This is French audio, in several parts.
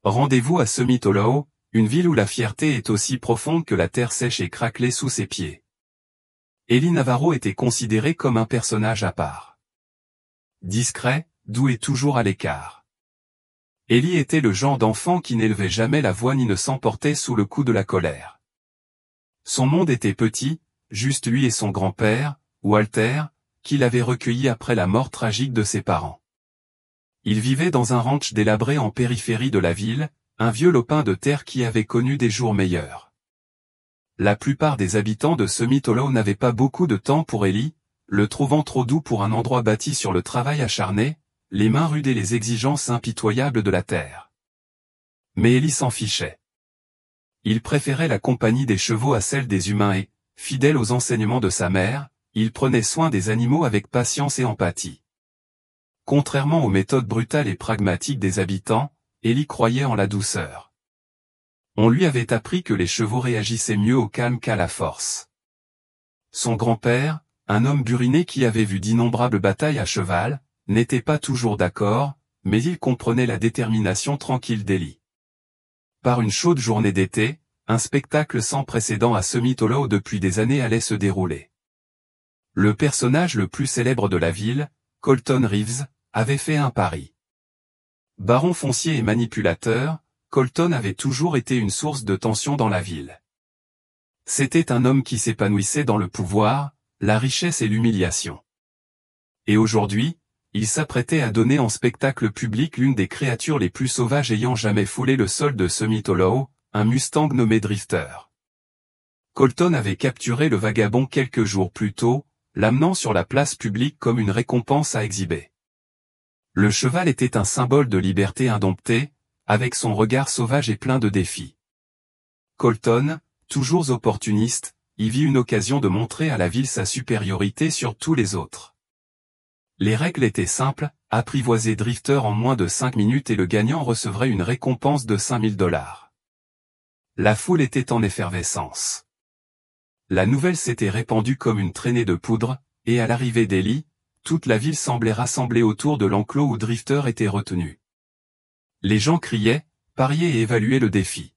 Rendez-vous à Summit Hollow, une ville où la fierté est aussi profonde que la terre sèche et craquelée sous ses pieds. Ellie Navarro était considérée comme un personnage à part. Discret, doux et toujours à l'écart. Ellie était le genre d'enfant qui n'élevait jamais la voix ni ne s'emportait sous le coup de la colère. Son monde était petit, juste lui et son grand-père, Walter, qui l'avait recueilli après la mort tragique de ses parents. Il vivait dans un ranch délabré en périphérie de la ville, un vieux lopin de terre qui avait connu des jours meilleurs. La plupart des habitants de Summit Hollow n'avaient pas beaucoup de temps pour Ellie, le trouvant trop doux pour un endroit bâti sur le travail acharné, les mains rudes et les exigences impitoyables de la terre. Mais Ellie s'en fichait. Il préférait la compagnie des chevaux à celle des humains et, fidèle aux enseignements de sa mère, il prenait soin des animaux avec patience et empathie. Contrairement aux méthodes brutales et pragmatiques des habitants, Ellie croyait en la douceur. On lui avait appris que les chevaux réagissaient mieux au calme qu'à la force. Son grand-père, un homme buriné qui avait vu d'innombrables batailles à cheval, n'était pas toujours d'accord, mais il comprenait la détermination tranquille d'Ellie. Par une chaude journée d'été, un spectacle sans précédent à Summit Hollow depuis des années allait se dérouler. Le personnage le plus célèbre de la ville, Colton Reeves, avait fait un pari. Baron foncier et manipulateur, Colton avait toujours été une source de tension dans la ville. C'était un homme qui s'épanouissait dans le pouvoir, la richesse et l'humiliation. Et aujourd'hui, il s'apprêtait à donner en spectacle public l'une des créatures les plus sauvages ayant jamais foulé le sol de Summit Hollow, un Mustang nommé Drifter. Colton avait capturé le vagabond quelques jours plus tôt, l'amenant sur la place publique comme une récompense à exhiber. Le cheval était un symbole de liberté indomptée, avec son regard sauvage et plein de défis. Colton, toujours opportuniste, y vit une occasion de montrer à la ville sa supériorité sur tous les autres. Les règles étaient simples, apprivoiser Drifter en moins de 5 minutes et le gagnant recevrait une récompense de $5000. La foule était en effervescence. La nouvelle s'était répandue comme une traînée de poudre, et à l'arrivée d'Ellie, toute la ville semblait rassemblée autour de l'enclos où Drifter était retenu. Les gens criaient, pariaient et évaluaient le défi.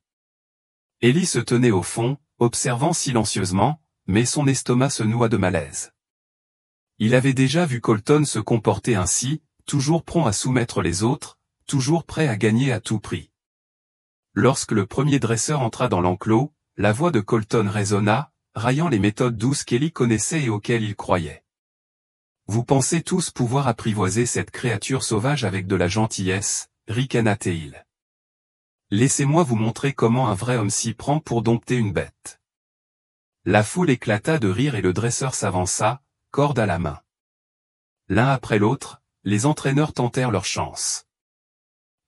Ellie se tenait au fond, observant silencieusement, mais son estomac se noua de malaise. Il avait déjà vu Colton se comporter ainsi, toujours prompt à soumettre les autres, toujours prêt à gagner à tout prix. Lorsque le premier dresseur entra dans l'enclos, la voix de Colton résonna, raillant les méthodes douces qu'Ellie connaissait et auxquelles il croyait. Vous pensez tous pouvoir apprivoiser cette créature sauvage avec de la gentillesse, ricana-t-il. Laissez-moi vous montrer comment un vrai homme s'y prend pour dompter une bête. La foule éclata de rire et le dresseur s'avança, corde à la main. L'un après l'autre, les entraîneurs tentèrent leur chance.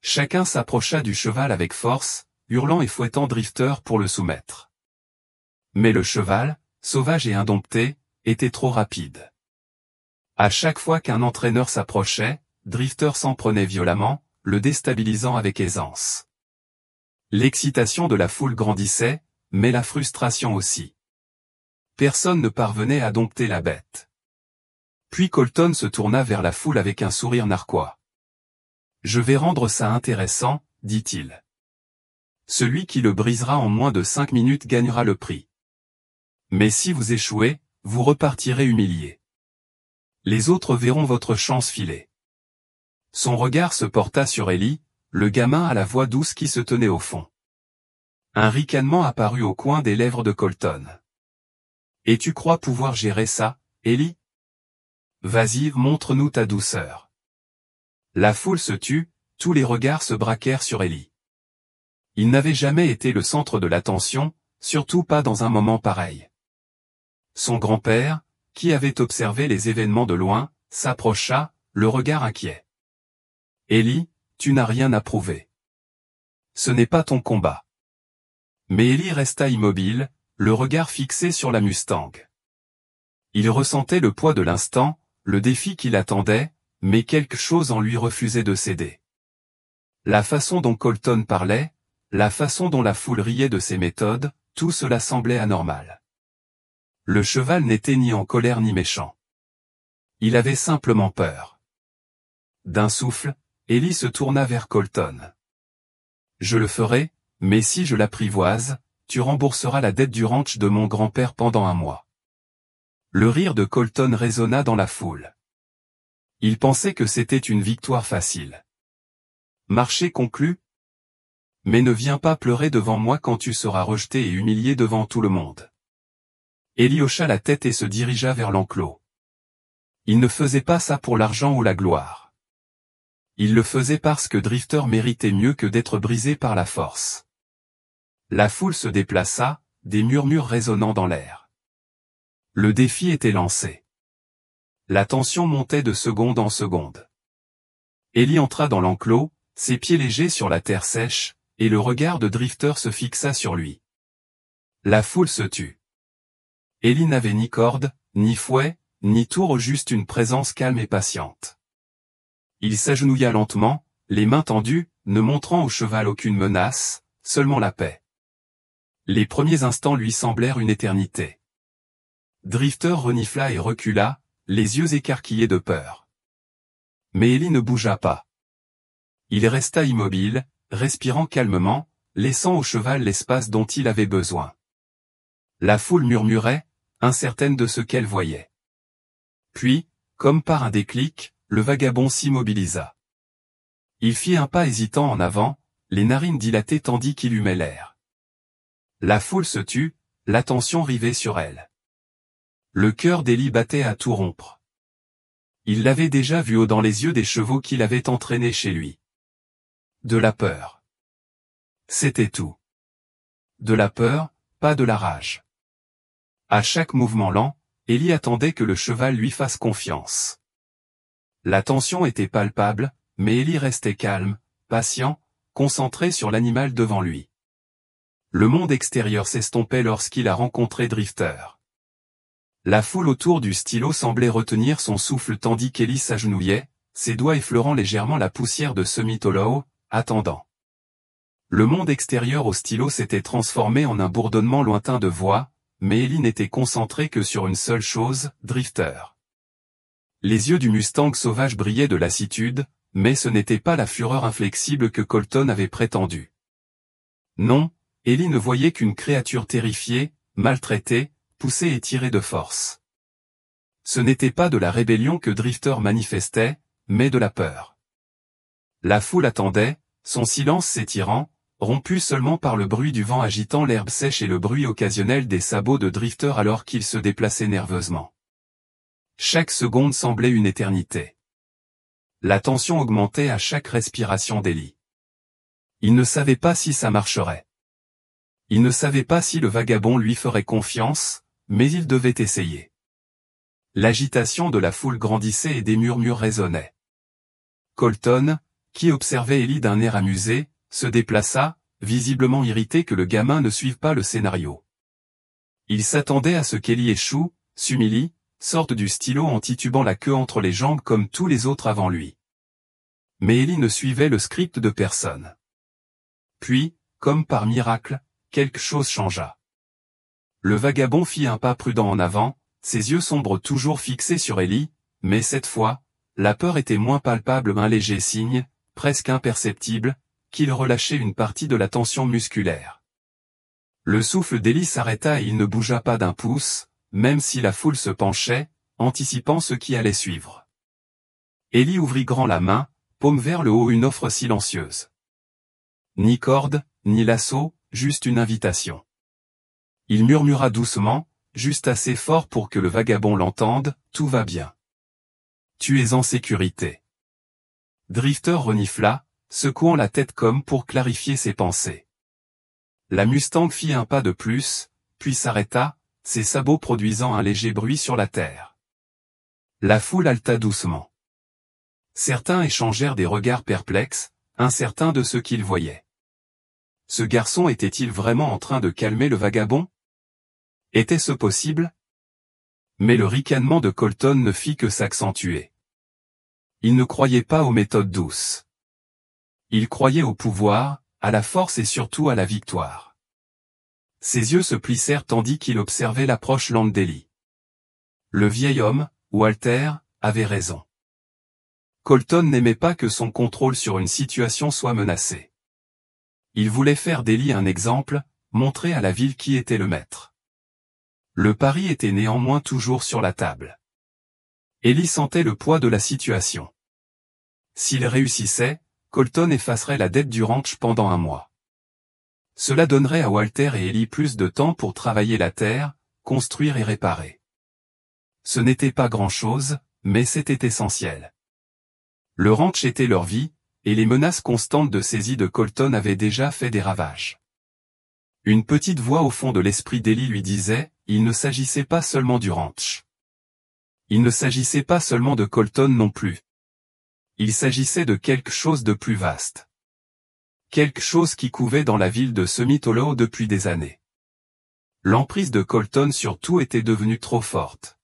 Chacun s'approcha du cheval avec force, hurlant et fouettant Drifter pour le soumettre. Mais le cheval, sauvage et indompté, était trop rapide. À chaque fois qu'un entraîneur s'approchait, Drifter s'en prenait violemment, le déstabilisant avec aisance. L'excitation de la foule grandissait, mais la frustration aussi. Personne ne parvenait à dompter la bête. Puis Colton se tourna vers la foule avec un sourire narquois. « Je vais rendre ça intéressant, dit-il. Celui qui le brisera en moins de 5 minutes gagnera le prix. Mais si vous échouez, vous repartirez humilié. Les autres verront votre chance filer. » Son regard se porta sur Ellie, le gamin à la voix douce qui se tenait au fond. Un ricanement apparut au coin des lèvres de Colton. « Et tu crois pouvoir gérer ça, Ellie ? Vas-y, montre-nous ta douceur. » La foule se tut, tous les regards se braquèrent sur Ellie. Il n'avait jamais été le centre de l'attention, surtout pas dans un moment pareil. Son grand-père, qui avait observé les événements de loin, s'approcha, le regard inquiet. « Ellie, tu n'as rien à prouver. Ce n'est pas ton combat. » Mais Ellie resta immobile, le regard fixé sur la Mustang. Il ressentait le poids de l'instant, le défi qui l'attendait, mais quelque chose en lui refusait de céder. La façon dont Colton parlait, la façon dont la foule riait de ses méthodes, tout cela semblait anormal. Le cheval n'était ni en colère ni méchant. Il avait simplement peur. D'un souffle, Ellie se tourna vers Colton. je le ferai, mais si je l'apprivoise, tu rembourseras la dette du ranch de mon grand-père pendant 1 mois. Le rire de Colton résonna dans la foule. Il pensait que c'était une victoire facile. Marché conclu? Mais ne viens pas pleurer devant moi quand tu seras rejeté et humilié devant tout le monde. Ellie hocha la tête et se dirigea vers l'enclos. Il ne faisait pas ça pour l'argent ou la gloire. Il le faisait parce que Drifter méritait mieux que d'être brisé par la force. La foule se déplaça, des murmures résonnant dans l'air. Le défi était lancé. La tension montait de seconde en seconde. Ellie entra dans l'enclos, ses pieds légers sur la terre sèche, et le regard de Drifter se fixa sur lui. La foule se tut. Ellie n'avait ni corde, ni fouet, ni tour, juste une présence calme et patiente. Il s'agenouilla lentement, les mains tendues, ne montrant au cheval aucune menace, seulement la paix. Les premiers instants lui semblèrent une éternité. Drifter renifla et recula, les yeux écarquillés de peur. Mais Ellie ne bougea pas. Il resta immobile, respirant calmement, laissant au cheval l'espace dont il avait besoin. La foule murmurait, incertaine de ce qu'elle voyait. Puis, comme par un déclic, le vagabond s'immobilisa. Il fit un pas hésitant en avant, les narines dilatées tandis qu'il humait l'air. La foule se tut, l'attention rivée sur elle. Le cœur d'Ellie battait à tout rompre. Il l'avait déjà vu haut dans les yeux des chevaux qu'il avait entraînés chez lui. De la peur. C'était tout. De la peur, pas de la rage. À chaque mouvement lent, Ellie attendait que le cheval lui fasse confiance. La tension était palpable, mais Ellie restait calme, patient, concentré sur l'animal devant lui. Le monde extérieur s'estompait lorsqu'il a rencontré Drifter. La foule autour du stylo semblait retenir son souffle tandis qu'Ellie s'agenouillait, ses doigts effleurant légèrement la poussière de Summit Hollow, attendant. Le monde extérieur au stylo s'était transformé en un bourdonnement lointain de voix, mais Ellie n'était concentrée que sur une seule chose, Drifter. Les yeux du Mustang sauvage brillaient de lassitude, mais ce n'était pas la fureur inflexible que Colton avait prétendu. Non, Ellie ne voyait qu'une créature terrifiée, maltraitée, poussée et tirée de force. Ce n'était pas de la rébellion que Drifter manifestait, mais de la peur. La foule attendait, son silence s'étirant, rompu seulement par le bruit du vent agitant l'herbe sèche et le bruit occasionnel des sabots de Drifter alors qu'il se déplaçait nerveusement. Chaque seconde semblait une éternité. La tension augmentait à chaque respiration d'Ellie. Il ne savait pas si ça marcherait. Il ne savait pas si le vagabond lui ferait confiance, mais il devait essayer. L'agitation de la foule grandissait et des murmures résonnaient. Colton, qui observait Ellie d'un air amusé, se déplaça, visiblement irrité que le gamin ne suive pas le scénario. Il s'attendait à ce qu'Ellie échoue, s'humilie, sorte du stylo en titubant la queue entre les jambes comme tous les autres avant lui. Mais Ellie ne suivait le script de personne. Puis, comme par miracle, quelque chose changea. Le vagabond fit un pas prudent en avant, ses yeux sombres toujours fixés sur Ellie, mais cette fois, la peur était moins palpable, un léger signe, presque imperceptible, qu'il relâchait une partie de la tension musculaire. Le souffle d'Ellie s'arrêta et il ne bougea pas d'un pouce, même si la foule se penchait, anticipant ce qui allait suivre. Ellie ouvrit grand la main, paume vers le haut, une offre silencieuse. Ni corde, ni lasso, juste une invitation. Il murmura doucement, juste assez fort pour que le vagabond l'entende, « Tout va bien. Tu es en sécurité. » Drifter renifla, secouant la tête comme pour clarifier ses pensées. La Mustang fit un pas de plus, puis s'arrêta, ses sabots produisant un léger bruit sur la terre. La foule haleta doucement. Certains échangèrent des regards perplexes, incertains de ce qu'ils voyaient. Ce garçon était-il vraiment en train de calmer le vagabond? Était-ce possible? Mais le ricanement de Colton ne fit que s'accentuer. Il ne croyait pas aux méthodes douces. Il croyait au pouvoir, à la force et surtout à la victoire. Ses yeux se plissèrent tandis qu'il observait l'approche lente d'Ellie. Le vieil homme, Walter, avait raison. Colton n'aimait pas que son contrôle sur une situation soit menacé. Il voulait faire d'Ellie un exemple, montrer à la ville qui était le maître. Le pari était néanmoins toujours sur la table. Ellie sentait le poids de la situation. S'il réussissait, Colton effacerait la dette du ranch pendant 1 mois. Cela donnerait à Walter et Ellie plus de temps pour travailler la terre, construire et réparer. Ce n'était pas grand-chose, mais c'était essentiel. Le ranch était leur vie, et les menaces constantes de saisie de Colton avaient déjà fait des ravages. Une petite voix au fond de l'esprit d'Ellie lui disait, il ne s'agissait pas seulement du ranch. Il ne s'agissait pas seulement de Colton non plus. Il s'agissait de quelque chose de plus vaste. Quelque chose qui couvait dans la ville de Summit Hollow depuis des années. L'emprise de Colton sur tout était devenue trop forte.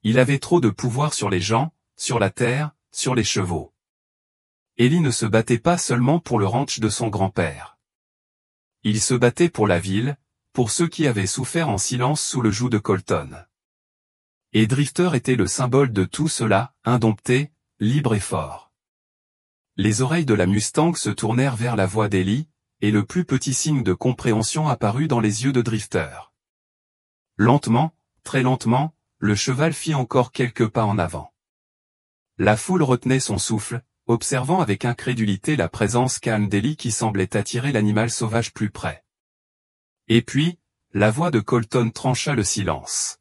Il avait trop de pouvoir sur les gens, sur la terre, sur les chevaux. Ellie ne se battait pas seulement pour le ranch de son grand-père. Il se battait pour la ville, pour ceux qui avaient souffert en silence sous le joug de Colton. Et Drifter était le symbole de tout cela, indompté, libre et fort. Les oreilles de la Mustang se tournèrent vers la voix d'Ellie, et le plus petit signe de compréhension apparut dans les yeux de Drifter. Lentement, très lentement, le cheval fit encore quelques pas en avant. La foule retenait son souffle, observant avec incrédulité la présence calme d'Ellie qui semblait attirer l'animal sauvage plus près. Et puis, la voix de Colton trancha le silence.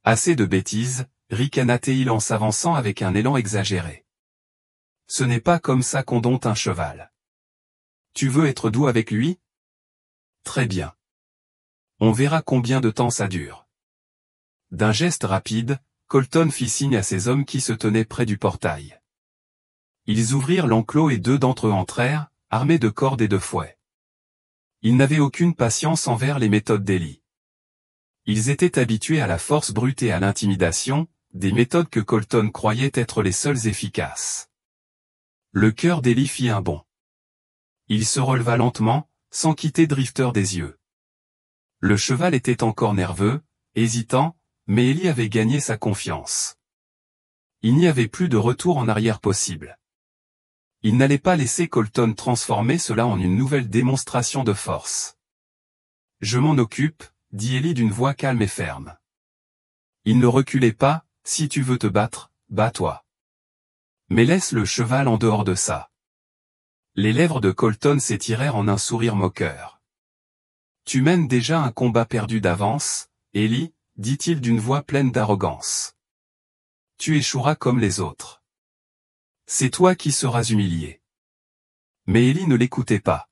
Assez de bêtises, ricana-t-il en s'avançant avec un élan exagéré. Ce n'est pas comme ça qu'on dompte un cheval. Tu veux être doux avec lui? Très bien. On verra combien de temps ça dure. D'un geste rapide, Colton fit signe à ses hommes qui se tenaient près du portail. Ils ouvrirent l'enclos et 2 d'entre eux entrèrent, armés de cordes et de fouets. Ils n'avaient aucune patience envers les méthodes d'Ellie. Ils étaient habitués à la force brute et à l'intimidation, des méthodes que Colton croyait être les seules efficaces. Le cœur d'Ellie fit un bond. Il se releva lentement, sans quitter Drifter des yeux. Le cheval était encore nerveux, hésitant, mais Ellie avait gagné sa confiance. Il n'y avait plus de retour en arrière possible. Il n'allait pas laisser Colton transformer cela en une nouvelle démonstration de force. Je m'en occupe, dit Ellie d'une voix calme et ferme. Il ne reculait pas, si tu veux te battre, bats-toi. Mais laisse le cheval en dehors de ça. Les lèvres de Colton s'étirèrent en un sourire moqueur. Tu mènes déjà un combat perdu d'avance, Ellie, dit-il d'une voix pleine d'arrogance. Tu échoueras comme les autres. C'est toi qui seras humilié. Mais Ellie ne l'écoutait pas.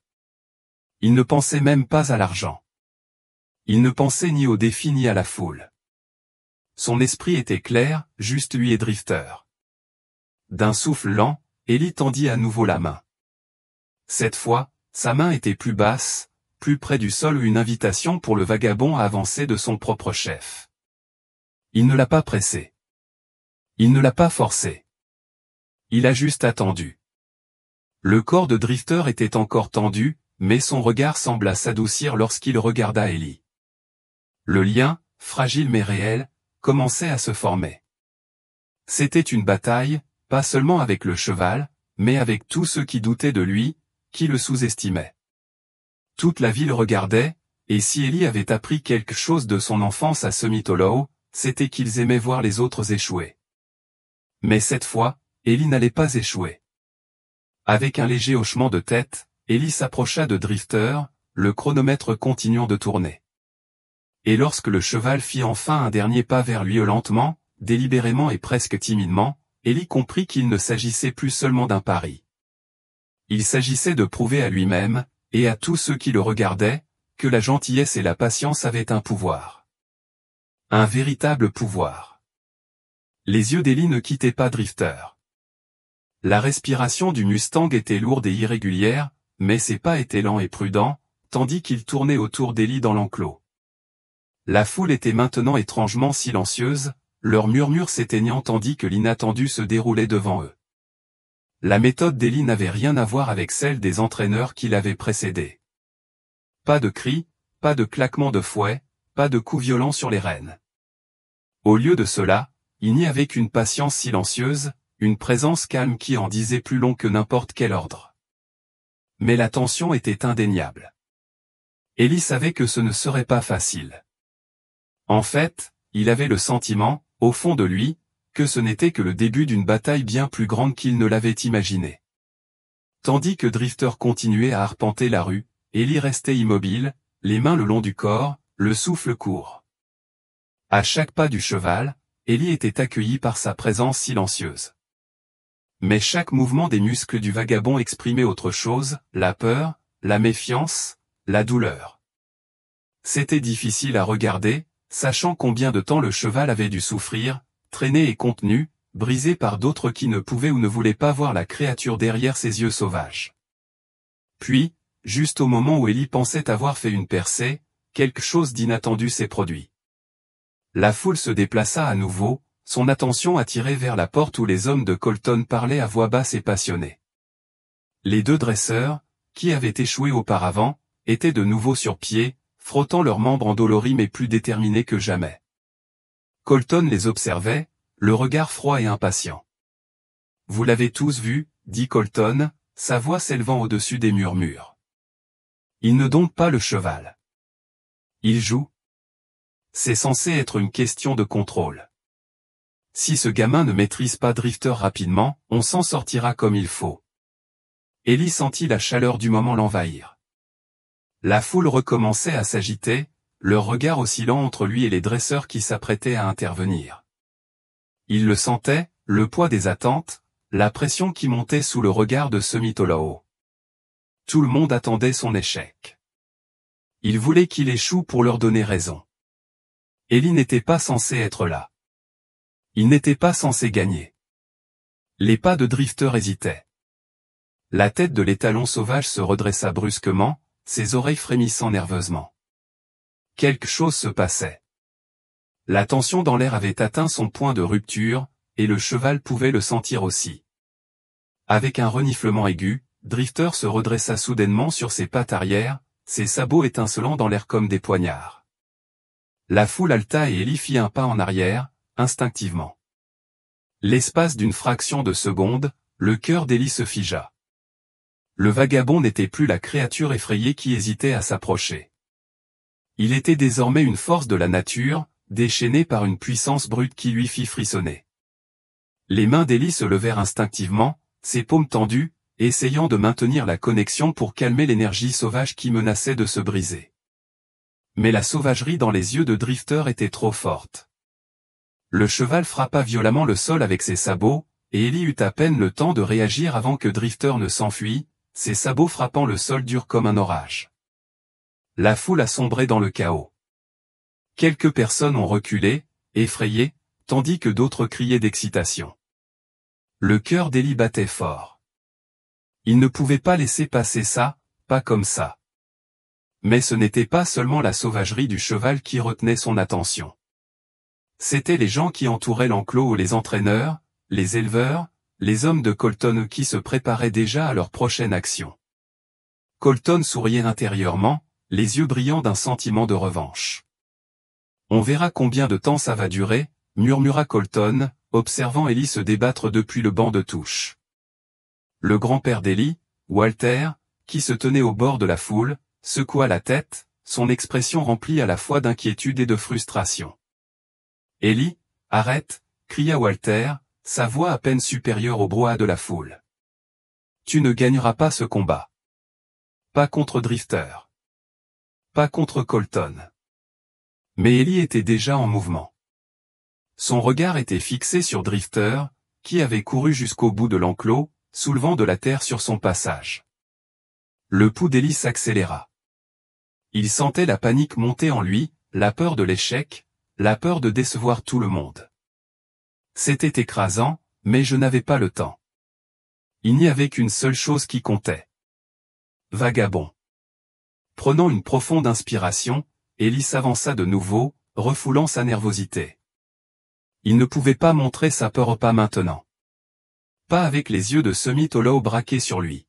Il ne pensait même pas à l'argent. Il ne pensait ni au défi ni à la foule. Son esprit était clair, juste lui et Drifter. D'un souffle lent, Ellie tendit à nouveau la main. Cette fois, sa main était plus basse, plus près du sol, une invitation pour le vagabond à avancer de son propre chef. Il ne l'a pas pressé. Il ne l'a pas forcé. Il a juste attendu. Le corps de Drifter était encore tendu, mais son regard sembla s'adoucir lorsqu'il regarda Ellie. Le lien, fragile mais réel, commençait à se former. C'était une bataille, pas seulement avec le cheval, mais avec tous ceux qui doutaient de lui, qui le sous-estimaient. Toute la ville regardait, et si Ellie avait appris quelque chose de son enfance à Summit Hollow, c'était qu'ils aimaient voir les autres échouer. Mais cette fois, Ellie n'allait pas échouer. Avec un léger hochement de tête, Ellie s'approcha de Drifter, le chronomètre continuant de tourner. Et lorsque le cheval fit enfin un dernier pas vers lui lentement, délibérément et presque timidement, Ellie comprit qu'il ne s'agissait plus seulement d'un pari. Il s'agissait de prouver à lui-même, et à tous ceux qui le regardaient, que la gentillesse et la patience avaient un pouvoir. Un véritable pouvoir. Les yeux d'Ellie ne quittaient pas Drifter. La respiration du Mustang était lourde et irrégulière, mais ses pas étaient lents et prudents, tandis qu'il tournait autour d'Ellie dans l'enclos. La foule était maintenant étrangement silencieuse, leurs murmures s'éteignant tandis que l'inattendu se déroulait devant eux. La méthode d'Ellie n'avait rien à voir avec celle des entraîneurs qui l'avaient précédée. Pas de cris, pas de claquements de fouet, pas de coups violents sur les rênes. Au lieu de cela, il n'y avait qu'une patience silencieuse, une présence calme qui en disait plus long que n'importe quel ordre. mais la tension était indéniable. Élie savait que ce ne serait pas facile. En fait, il avait le sentiment, au fond de lui, que ce n'était que le début d'une bataille bien plus grande qu'il ne l'avait imaginé. Tandis que Drifter continuait à arpenter la rue, Élie restait immobile, les mains le long du corps, le souffle court. À chaque pas du cheval, Élie était accueilli par sa présence silencieuse. Mais chaque mouvement des muscles du vagabond exprimait autre chose, la peur, la méfiance, la douleur. C'était difficile à regarder, sachant combien de temps le cheval avait dû souffrir, traîné et contenu, brisé par d'autres qui ne pouvaient ou ne voulaient pas voir la créature derrière ses yeux sauvages. Puis, juste au moment où Élie pensait avoir fait une percée, quelque chose d'inattendu s'est produit. La foule se déplaça à nouveau, son attention attirée vers la porte où les hommes de Colton parlaient à voix basse et passionnée. Les deux dresseurs, qui avaient échoué auparavant, étaient de nouveau sur pied, frottant leurs membres endoloris mais plus déterminés que jamais. Colton les observait, le regard froid et impatient. « Vous l'avez tous vu, » dit Colton, sa voix s'élevant au-dessus des murmures. « Il ne dompte pas le cheval. Il joue. C'est censé être une question de contrôle. Si ce gamin ne maîtrise pas Drifter rapidement, on s'en sortira comme il faut. » Élie sentit la chaleur du moment l'envahir. La foule recommençait à s'agiter, leur regard oscillant entre lui et les dresseurs qui s'apprêtaient à intervenir. Il le sentait, le poids des attentes, la pression qui montait sous le regard de Semitolao. Tout le monde attendait son échec. Il voulait qu'il échoue pour leur donner raison. Élie n'était pas censé être là. Il n'était pas censé gagner. Les pas de Drifter hésitaient. La tête de l'étalon sauvage se redressa brusquement, ses oreilles frémissant nerveusement. Quelque chose se passait. La tension dans l'air avait atteint son point de rupture, et le cheval pouvait le sentir aussi. Avec un reniflement aigu, Drifter se redressa soudainement sur ses pattes arrière, ses sabots étincelant dans l'air comme des poignards. La foule halta et Élie fit un pas en arrière, instinctivement. L'espace d'une fraction de seconde, le cœur d'Élie se figea. Le vagabond n'était plus la créature effrayée qui hésitait à s'approcher. Il était désormais une force de la nature, déchaînée par une puissance brute qui lui fit frissonner. Les mains d'Élie se levèrent instinctivement, ses paumes tendues, essayant de maintenir la connexion pour calmer l'énergie sauvage qui menaçait de se briser. Mais la sauvagerie dans les yeux de Drifter était trop forte. Le cheval frappa violemment le sol avec ses sabots, et Élie eut à peine le temps de réagir avant que Drifter ne s'enfuit, ses sabots frappant le sol dur comme un orage. La foule a sombré dans le chaos. Quelques personnes ont reculé, effrayées, tandis que d'autres criaient d'excitation. Le cœur d'Élie battait fort. Il ne pouvait pas laisser passer ça, pas comme ça. Mais ce n'était pas seulement la sauvagerie du cheval qui retenait son attention. C'étaient les gens qui entouraient l'enclos ou les entraîneurs, les éleveurs, les hommes de Colton qui se préparaient déjà à leur prochaine action. Colton souriait intérieurement, les yeux brillants d'un sentiment de revanche. « On verra combien de temps ça va durer », murmura Colton, observant Élie se débattre depuis le banc de touche. Le grand-père d'Élie, Walter, qui se tenait au bord de la foule, secoua la tête, son expression remplie à la fois d'inquiétude et de frustration. « Élie, arrête !» cria Walter, sa voix à peine supérieure au brouhaha de la foule. « Tu ne gagneras pas ce combat. Pas contre Drifter. Pas contre Colton. » Mais Élie était déjà en mouvement. Son regard était fixé sur Drifter, qui avait couru jusqu'au bout de l'enclos, soulevant de la terre sur son passage. Le pouls d'Élie s'accéléra. Il sentait la panique monter en lui, la peur de l'échec, la peur de décevoir tout le monde. C'était écrasant, mais je n'avais pas le temps. Il n'y avait qu'une seule chose qui comptait. Vagabond. Prenant une profonde inspiration, Élie s'avança de nouveau, refoulant sa nervosité. Il ne pouvait pas montrer sa peur pas maintenant. Pas avec les yeux de Semitolao braqués sur lui.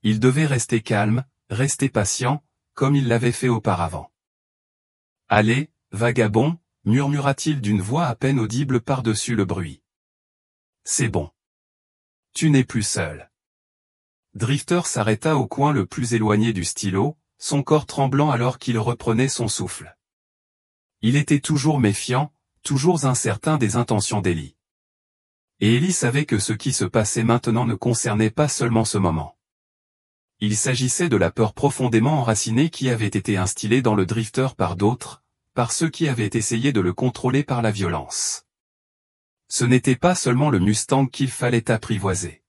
Il devait rester calme, rester patient, comme il l'avait fait auparavant. « Allez, vagabond », murmura-t-il d'une voix à peine audible par-dessus le bruit. « C'est bon. Tu n'es plus seul. » Drifter s'arrêta au coin le plus éloigné du stylo, son corps tremblant alors qu'il reprenait son souffle. Il était toujours méfiant, toujours incertain des intentions d'Ellie. Et Ellie savait que ce qui se passait maintenant ne concernait pas seulement ce moment. Il s'agissait de la peur profondément enracinée qui avait été instillée dans le Drifter par d'autres, par ceux qui avaient essayé de le contrôler par la violence. Ce n'était pas seulement le Mustang qu'il fallait apprivoiser.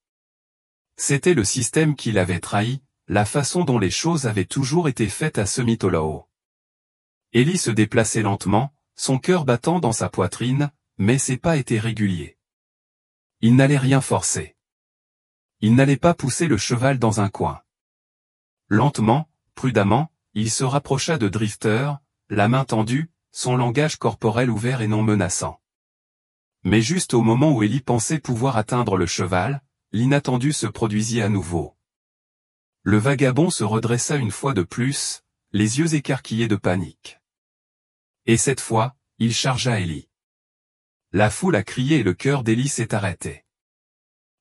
C'était le système qui l'avait trahi, la façon dont les choses avaient toujours été faites à Sumitomo. Ellie se déplaçait lentement, son cœur battant dans sa poitrine, mais ses pas étaient réguliers. Il n'allait rien forcer. Il n'allait pas pousser le cheval dans un coin. Lentement, prudemment, il se rapprocha de Drifter, la main tendue, son langage corporel ouvert et non menaçant. Mais juste au moment où Ellie pensait pouvoir atteindre le cheval, l'inattendu se produisit à nouveau. Le vagabond se redressa une fois de plus, les yeux écarquillés de panique. Et cette fois, il chargea Ellie. La foule a crié et le cœur d'Ellie s'est arrêté.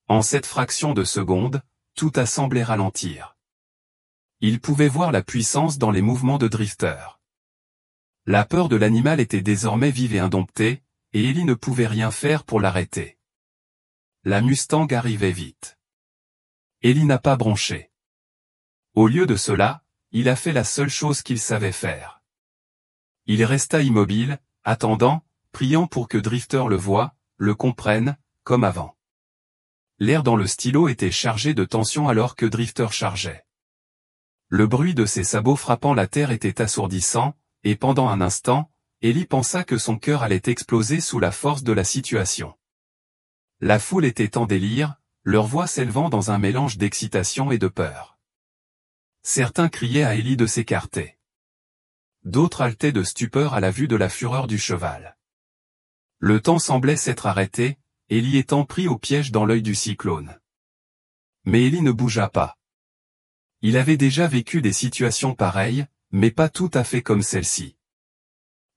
En cette fraction de seconde, tout a semblé ralentir. Il pouvait voir la puissance dans les mouvements de Drifter. La peur de l'animal était désormais vive et indomptée, et Ellie ne pouvait rien faire pour l'arrêter. La Mustang arrivait vite. Ellie n'a pas bronché. Au lieu de cela, il a fait la seule chose qu'il savait faire. Il resta immobile, attendant, priant pour que Drifter le voie, le comprenne, comme avant. L'air dans le stylo était chargé de tension alors que Drifter chargeait. Le bruit de ses sabots frappant la terre était assourdissant, et pendant un instant, Ellie pensa que son cœur allait exploser sous la force de la situation. La foule était en délire, leur voix s'élevant dans un mélange d'excitation et de peur. Certains criaient à Ellie de s'écarter. D'autres haletaient de stupeur à la vue de la fureur du cheval. Le temps semblait s'être arrêté, Ellie étant pris au piège dans l'œil du cyclone. Mais Ellie ne bougea pas. Il avait déjà vécu des situations pareilles, mais pas tout à fait comme celle-ci.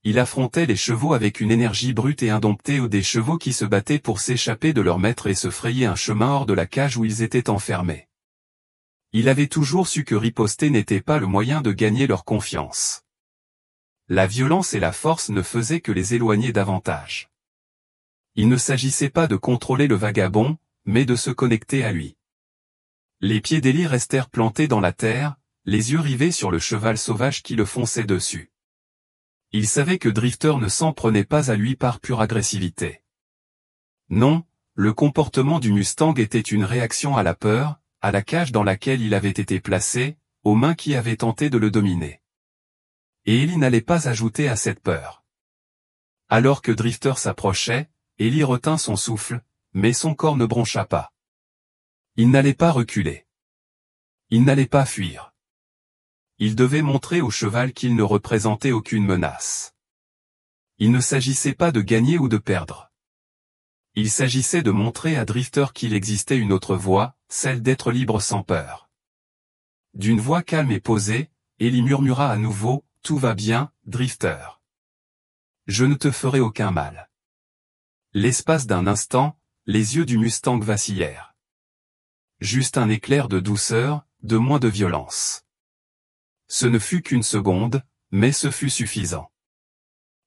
Il affrontait les chevaux avec une énergie brute et indomptée ou des chevaux qui se battaient pour s'échapper de leur maître et se frayer un chemin hors de la cage où ils étaient enfermés. Il avait toujours su que riposter n'était pas le moyen de gagner leur confiance. La violence et la force ne faisaient que les éloigner davantage. Il ne s'agissait pas de contrôler le vagabond, mais de se connecter à lui. Les pieds d'Ellie restèrent plantés dans la terre, les yeux rivés sur le cheval sauvage qui le fonçait dessus. Il savait que Drifter ne s'en prenait pas à lui par pure agressivité. Non, le comportement du Mustang était une réaction à la peur, à la cage dans laquelle il avait été placé, aux mains qui avaient tenté de le dominer. Et Ellie n'allait pas ajouter à cette peur. Alors que Drifter s'approchait, Ellie retint son souffle, mais son corps ne broncha pas. Il n'allait pas reculer. Il n'allait pas fuir. Il devait montrer au cheval qu'il ne représentait aucune menace. Il ne s'agissait pas de gagner ou de perdre. Il s'agissait de montrer à Drifter qu'il existait une autre voie, celle d'être libre sans peur. D'une voix calme et posée, Ellie murmura à nouveau, « Tout va bien, Drifter. Je ne te ferai aucun mal. » L'espace d'un instant, les yeux du Mustang vacillèrent. Juste un éclair de douceur, de moins de violence. Ce ne fut qu'une seconde, mais ce fut suffisant.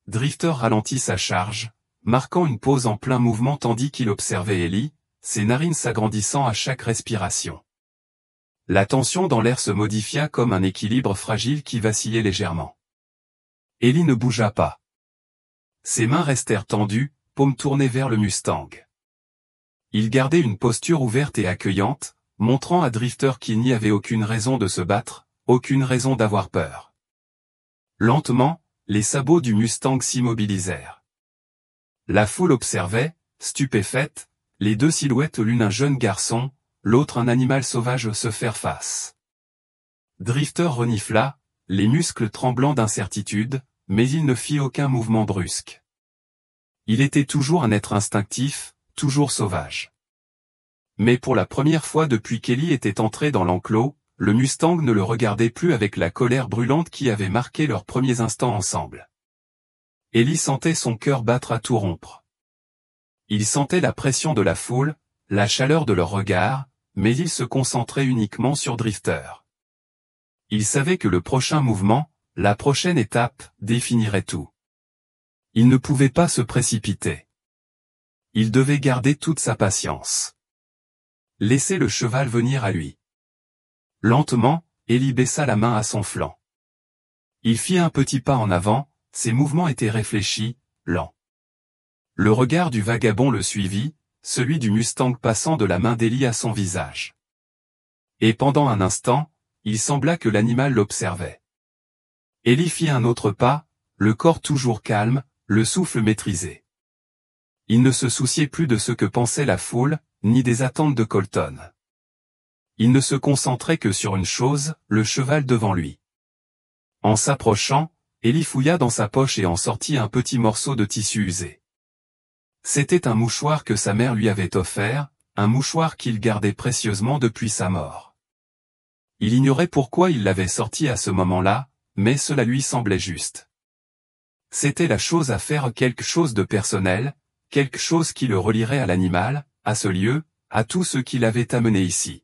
Drifter ralentit sa charge, marquant une pause en plein mouvement tandis qu'il observait Ellie, ses narines s'agrandissant à chaque respiration. La tension dans l'air se modifia comme un équilibre fragile qui vacillait légèrement. Ellie ne bougea pas. Ses mains restèrent tendues, paumes tournées vers le Mustang. Il gardait une posture ouverte et accueillante, montrant à Drifter qu'il n'y avait aucune raison de se battre, aucune raison d'avoir peur. Lentement, les sabots du Mustang s'immobilisèrent. La foule observait, stupéfaite, les deux silhouettes, l'une un jeune garçon, l'autre un animal sauvage se faire face. Drifter renifla, les muscles tremblants d'incertitude, mais il ne fit aucun mouvement brusque. Il était toujours un être instinctif, toujours sauvage. Mais pour la première fois depuis qu'Ellie était entrée dans l'enclos, le Mustang ne le regardait plus avec la colère brûlante qui avait marqué leurs premiers instants ensemble. Ellie sentait son cœur battre à tout rompre. Il sentait la pression de la foule, la chaleur de leurs regards, mais il se concentrait uniquement sur Drifter. Il savait que le prochain mouvement, la prochaine étape, définirait tout. Il ne pouvait pas se précipiter. Il devait garder toute sa patience. Laisser le cheval venir à lui. Lentement, Ellie baissa la main à son flanc. Il fit un petit pas en avant, ses mouvements étaient réfléchis, lents. Le regard du vagabond le suivit, celui du Mustang passant de la main d'Ellie à son visage. Et pendant un instant, il sembla que l'animal l'observait. Ellie fit un autre pas, le corps toujours calme, le souffle maîtrisé. Il ne se souciait plus de ce que pensait la foule, ni des attentes de Colton. Il ne se concentrait que sur une chose, le cheval devant lui. En s'approchant, Ellie fouilla dans sa poche et en sortit un petit morceau de tissu usé. C'était un mouchoir que sa mère lui avait offert, un mouchoir qu'il gardait précieusement depuis sa mort. Il ignorait pourquoi il l'avait sorti à ce moment-là, mais cela lui semblait juste. C'était la chose à faire, quelque chose de personnel, quelque chose qui le relierait à l'animal, à ce lieu, à tout ce qui l'avait amené ici.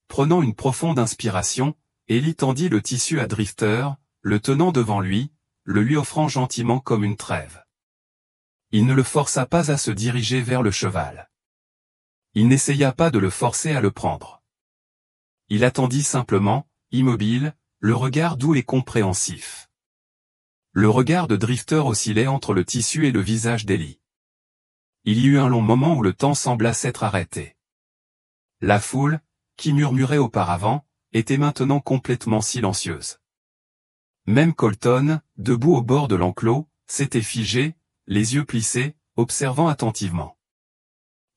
Prenant une profonde inspiration, Ellie tendit le tissu à Drifter, le tenant devant lui, le lui offrant gentiment comme une trêve. Il ne le força pas à se diriger vers le cheval. Il n'essaya pas de le forcer à le prendre. Il attendit simplement, immobile, le regard doux et compréhensif. Le regard de Drifter oscillait entre le tissu et le visage d'Ellie. Il y eut un long moment où le temps sembla s'être arrêté. La foule, qui murmurait auparavant, était maintenant complètement silencieuse. Même Colton, debout au bord de l'enclos, s'était figé, les yeux plissés, observant attentivement.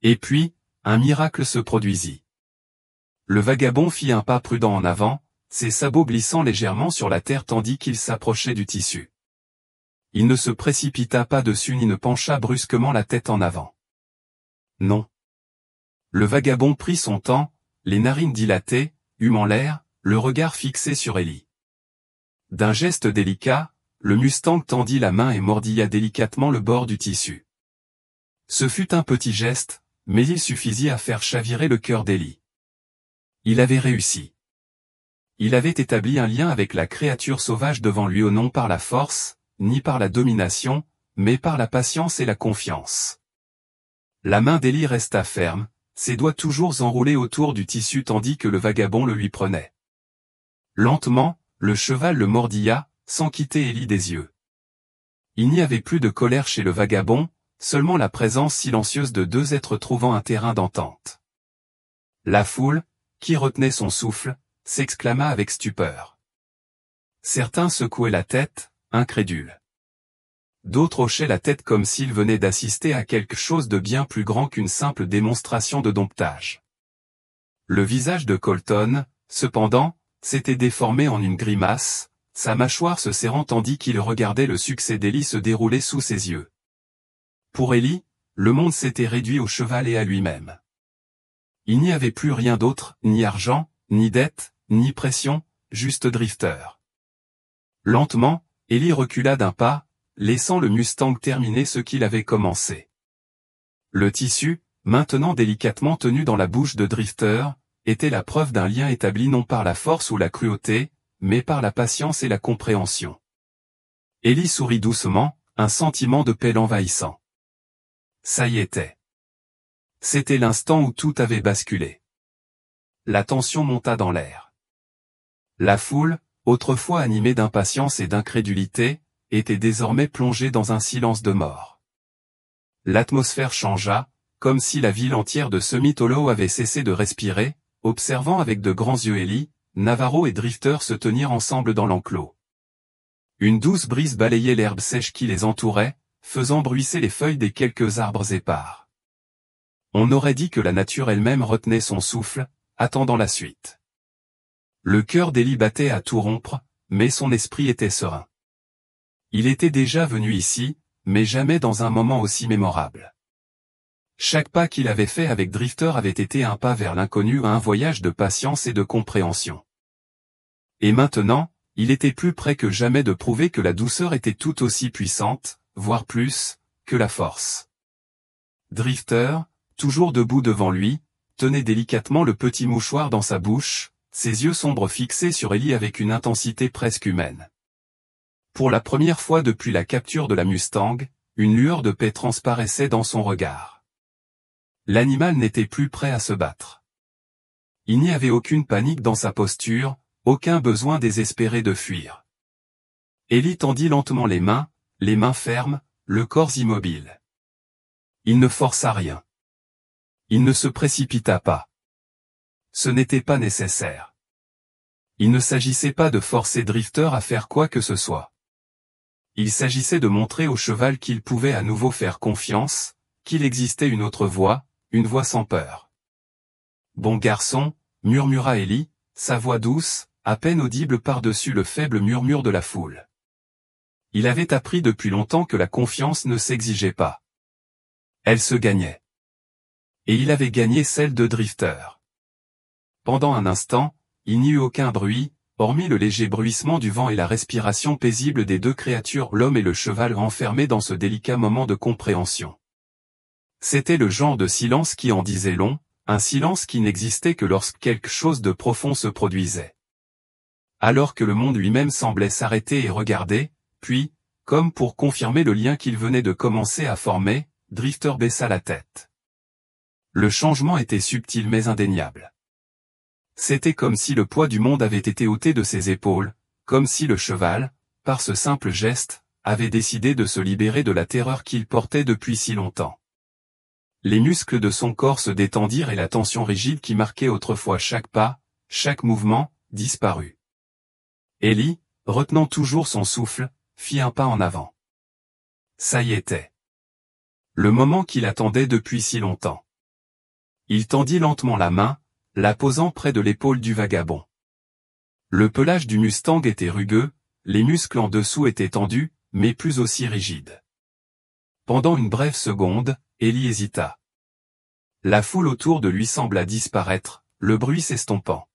Et puis, un miracle se produisit. Le vagabond fit un pas prudent en avant, ses sabots glissant légèrement sur la terre tandis qu'il s'approchait du tissu. Il ne se précipita pas dessus ni ne pencha brusquement la tête en avant. Non. Le vagabond prit son temps, les narines dilatées, humant l'air, le regard fixé sur Ellie. D'un geste délicat, le Mustang tendit la main et mordilla délicatement le bord du tissu. Ce fut un petit geste, mais il suffisit à faire chavirer le cœur d'Ellie. Il avait réussi. Il avait établi un lien avec la créature sauvage devant lui, non par la force, ni par la domination, mais par la patience et la confiance. La main d'Ellie resta ferme, ses doigts toujours enroulés autour du tissu tandis que le vagabond le lui prenait. Lentement, le cheval le mordilla, sans quitter Ellie des yeux. Il n'y avait plus de colère chez le vagabond, seulement la présence silencieuse de deux êtres trouvant un terrain d'entente. La foule, qui retenait son souffle, s'exclama avec stupeur. Certains secouaient la tête, incrédules. D'autres hochaient la tête comme s'ils venaient d'assister à quelque chose de bien plus grand qu'une simple démonstration de domptage. Le visage de Colton, cependant, s'était déformé en une grimace, sa mâchoire se serrant tandis qu'il regardait le succès d'Ellie se dérouler sous ses yeux. Pour Ellie, le monde s'était réduit au cheval et à lui-même. Il n'y avait plus rien d'autre, ni argent, ni dette, ni pression, juste Drifter. Lentement, Ellie recula d'un pas, laissant le Mustang terminer ce qu'il avait commencé. Le tissu, maintenant délicatement tenu dans la bouche de Drifter, était la preuve d'un lien établi non par la force ou la cruauté, mais par la patience et la compréhension. Ellie sourit doucement, un sentiment de paix l'envahissant. Ça y était. C'était l'instant où tout avait basculé. La tension monta dans l'air. La foule, autrefois animée d'impatience et d'incrédulité, était désormais plongée dans un silence de mort. L'atmosphère changea, comme si la ville entière de Summit Hollow avait cessé de respirer, observant avec de grands yeux Ellie, Navarro et Drifter se tenir ensemble dans l'enclos. Une douce brise balayait l'herbe sèche qui les entourait, faisant bruisser les feuilles des quelques arbres épars. On aurait dit que la nature elle-même retenait son souffle, attendant la suite. Le cœur d'Ellie battait à tout rompre, mais son esprit était serein. Il était déjà venu ici, mais jamais dans un moment aussi mémorable. Chaque pas qu'il avait fait avec Drifter avait été un pas vers l'inconnu, un voyage de patience et de compréhension. Et maintenant, il était plus près que jamais de prouver que la douceur était tout aussi puissante, voire plus, que la force. Drifter, toujours debout devant lui, tenait délicatement le petit mouchoir dans sa bouche, ses yeux sombres fixés sur Ellie avec une intensité presque humaine. Pour la première fois depuis la capture de la Mustang, une lueur de paix transparaissait dans son regard. L'animal n'était plus prêt à se battre. Il n'y avait aucune panique dans sa posture, aucun besoin désespéré de fuir. Ellie tendit lentement les mains fermes, le corps immobile. Il ne força rien. Il ne se précipita pas. Ce n'était pas nécessaire. Il ne s'agissait pas de forcer Drifter à faire quoi que ce soit. Il s'agissait de montrer au cheval qu'il pouvait à nouveau faire confiance, qu'il existait une autre voie, une voie sans peur. « Bon garçon », murmura Ellie, sa voix douce, à peine audible par-dessus le faible murmure de la foule. Il avait appris depuis longtemps que la confiance ne s'exigeait pas. Elle se gagnait. Et il avait gagné celle de Drifter. Pendant un instant, il n'y eut aucun bruit, hormis le léger bruissement du vent et la respiration paisible des deux créatures, l'homme et le cheval enfermés dans ce délicat moment de compréhension. C'était le genre de silence qui en disait long, un silence qui n'existait que lorsque quelque chose de profond se produisait. Alors que le monde lui-même semblait s'arrêter et regarder, puis, comme pour confirmer le lien qu'il venait de commencer à former, Drifter baissa la tête. Le changement était subtil mais indéniable. C'était comme si le poids du monde avait été ôté de ses épaules, comme si le cheval, par ce simple geste, avait décidé de se libérer de la terreur qu'il portait depuis si longtemps. Les muscles de son corps se détendirent et la tension rigide qui marquait autrefois chaque pas, chaque mouvement, disparut. Ellie, retenant toujours son souffle, fit un pas en avant. Ça y était. Le moment qu'il attendait depuis si longtemps. Il tendit lentement la main, la posant près de l'épaule du vagabond. Le pelage du Mustang était rugueux, les muscles en dessous étaient tendus, mais plus aussi rigides. Pendant une brève seconde, Ellie hésita. La foule autour de lui sembla disparaître, le bruit s'estompant.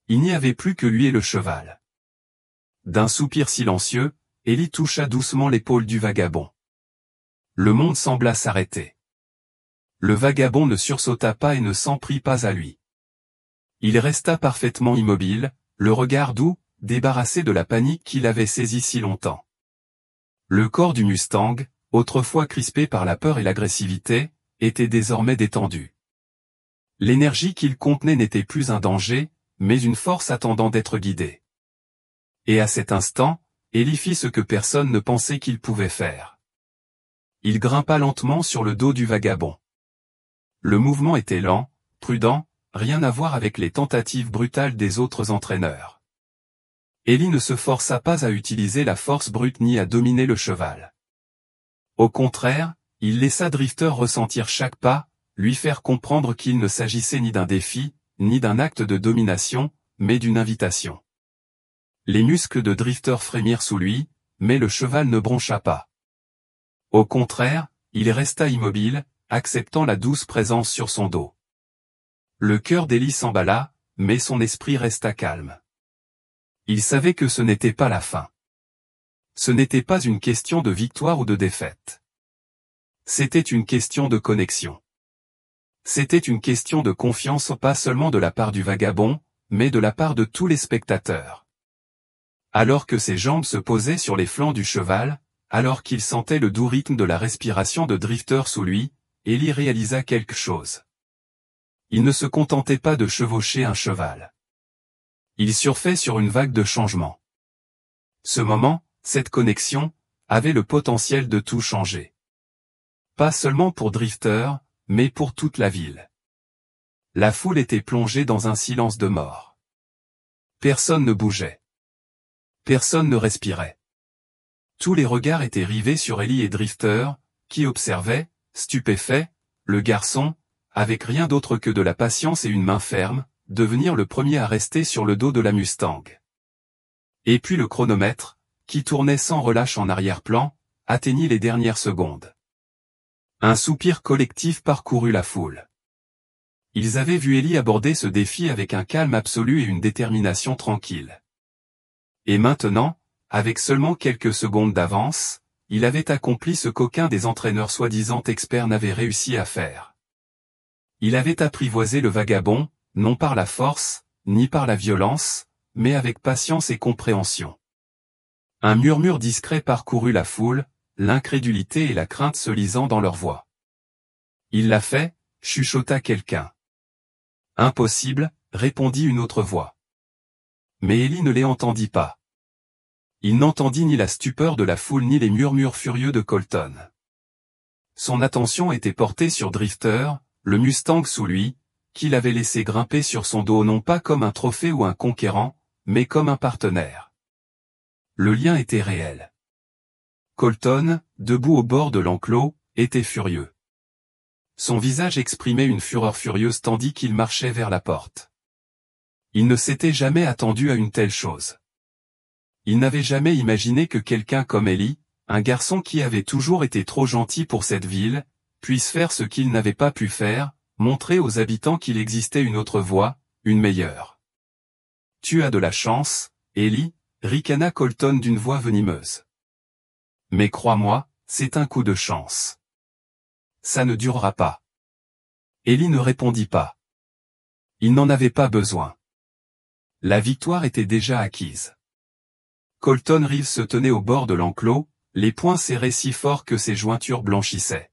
Il n'y avait plus que lui et le cheval. D'un soupir silencieux, Ellie toucha doucement l'épaule du vagabond. Le monde sembla s'arrêter. Le vagabond ne sursauta pas et ne s'en prit pas à lui. Il resta parfaitement immobile, le regard doux, débarrassé de la panique qui l'avait saisi si longtemps. Le corps du Mustang, autrefois crispé par la peur et l'agressivité, était désormais détendu. L'énergie qu'il contenait n'était plus un danger, mais une force attendant d'être guidée. Et à cet instant, Ellie fit ce que personne ne pensait qu'il pouvait faire. Il grimpa lentement sur le dos du vagabond. Le mouvement était lent, prudent, rien à voir avec les tentatives brutales des autres entraîneurs. Ellie ne se força pas à utiliser la force brute ni à dominer le cheval. Au contraire, il laissa Drifter ressentir chaque pas, lui faire comprendre qu'il ne s'agissait ni d'un défi, ni d'un acte de domination, mais d'une invitation. Les muscles de Drifter frémirent sous lui, mais le cheval ne broncha pas. Au contraire, il resta immobile, acceptant la douce présence sur son dos. Le cœur d'Ellie s'emballa, mais son esprit resta calme. Il savait que ce n'était pas la fin. Ce n'était pas une question de victoire ou de défaite. C'était une question de connexion. C'était une question de confiance pas seulement de la part du vagabond, mais de la part de tous les spectateurs. Alors que ses jambes se posaient sur les flancs du cheval, alors qu'il sentait le doux rythme de la respiration de Drifter sous lui, Ellie réalisa quelque chose. Il ne se contentait pas de chevaucher un cheval. Il surfait sur une vague de changement. Ce moment, cette connexion, avait le potentiel de tout changer. Pas seulement pour Drifter, mais pour toute la ville. La foule était plongée dans un silence de mort. Personne ne bougeait. Personne ne respirait. Tous les regards étaient rivés sur Ellie et Drifter, qui observaient, stupéfaits, le garçon, avec rien d'autre que de la patience et une main ferme, devenir le premier à rester sur le dos de la Mustang. Et puis le chronomètre, qui tournait sans relâche en arrière-plan, atteignit les dernières secondes. Un soupir collectif parcourut la foule. Ils avaient vu Ellie aborder ce défi avec un calme absolu et une détermination tranquille. Et maintenant, avec seulement quelques secondes d'avance, il avait accompli ce qu'aucun des entraîneurs soi-disant experts n'avait réussi à faire. Il avait apprivoisé le vagabond, non par la force, ni par la violence, mais avec patience et compréhension. Un murmure discret parcourut la foule, l'incrédulité et la crainte se lisant dans leur voix. Il l'a fait, chuchota quelqu'un. Impossible, répondit une autre voix. Mais Élie ne les entendit pas. Il n'entendit ni la stupeur de la foule ni les murmures furieux de Colton. Son attention était portée sur Drifter, le Mustang sous lui, qu'il avait laissé grimper sur son dos non pas comme un trophée ou un conquérant, mais comme un partenaire. Le lien était réel. Colton, debout au bord de l'enclos, était furieux. Son visage exprimait une fureur furieuse tandis qu'il marchait vers la porte. Il ne s'était jamais attendu à une telle chose. Il n'avait jamais imaginé que quelqu'un comme Élie, un garçon qui avait toujours été trop gentil pour cette ville, puisse faire ce qu'il n'avait pas pu faire, montrer aux habitants qu'il existait une autre voie, une meilleure. Tu as de la chance, Élie, ricana Colton d'une voix venimeuse. Mais crois-moi, c'est un coup de chance. Ça ne durera pas. Élie ne répondit pas. Il n'en avait pas besoin. La victoire était déjà acquise. Colton Reeves se tenait au bord de l'enclos, les poings serrés si fort que ses jointures blanchissaient.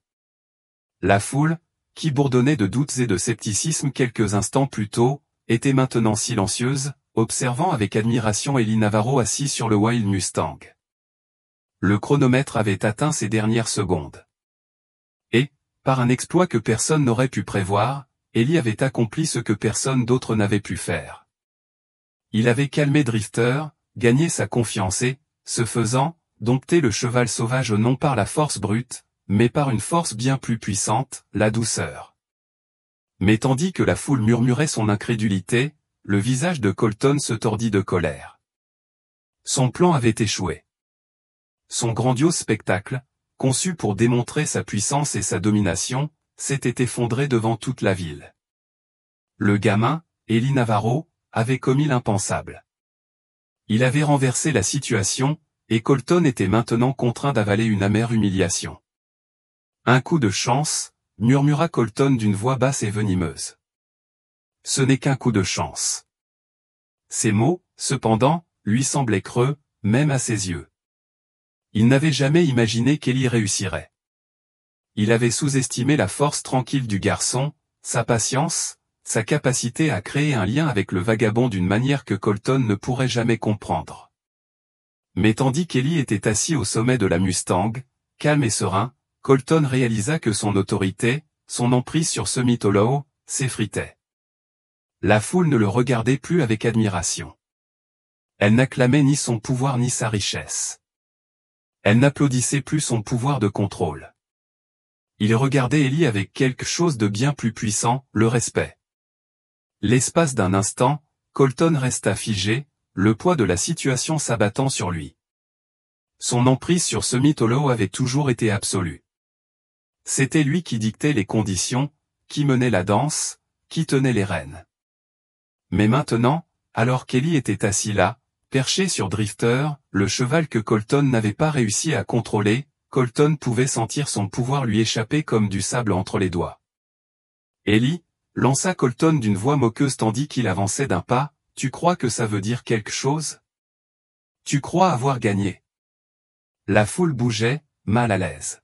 La foule, qui bourdonnait de doutes et de scepticisme quelques instants plus tôt, était maintenant silencieuse, observant avec admiration Élie Navarro assis sur le Wild Mustang. Le chronomètre avait atteint ses dernières secondes. Et, par un exploit que personne n'aurait pu prévoir, Élie avait accompli ce que personne d'autre n'avait pu faire. Il avait calmé Drifter, gagné sa confiance et, ce faisant, dompté le cheval sauvage non par la force brute, mais par une force bien plus puissante, la douceur. Mais tandis que la foule murmurait son incrédulité, le visage de Colton se tordit de colère. Son plan avait échoué. Son grandiose spectacle, conçu pour démontrer sa puissance et sa domination, s'était effondré devant toute la ville. Le gamin, Élie Navarro, avait commis l'impensable. Il avait renversé la situation, et Colton était maintenant contraint d'avaler une amère humiliation. Un coup de chance, murmura Colton d'une voix basse et venimeuse. Ce n'est qu'un coup de chance. Ces mots, cependant, lui semblaient creux, même à ses yeux. Il n'avait jamais imaginé qu'Élie réussirait. Il avait sous-estimé la force tranquille du garçon, sa patience, sa capacité à créer un lien avec le vagabond d'une manière que Colton ne pourrait jamais comprendre. Mais tandis qu'Élie était assis au sommet de la Mustang, calme et serein, Colton réalisa que son autorité, son emprise sur ce mythologue, s'effritait. La foule ne le regardait plus avec admiration. Elle n'acclamait ni son pouvoir ni sa richesse. Elle n'applaudissait plus son pouvoir de contrôle. Il regardait Élie avec quelque chose de bien plus puissant, le respect. L'espace d'un instant, Colton resta figé, le poids de la situation s'abattant sur lui. Son emprise sur ce mythologue avait toujours été absolue. C'était lui qui dictait les conditions, qui menait la danse, qui tenait les rênes. Mais maintenant, alors qu'Élie était assis là, perché sur Drifter, le cheval que Colton n'avait pas réussi à contrôler, Colton pouvait sentir son pouvoir lui échapper comme du sable entre les doigts. Élie, lança Colton d'une voix moqueuse tandis qu'il avançait d'un pas, tu crois que ça veut dire quelque chose? Tu crois avoir gagné? La foule bougeait, mal à l'aise.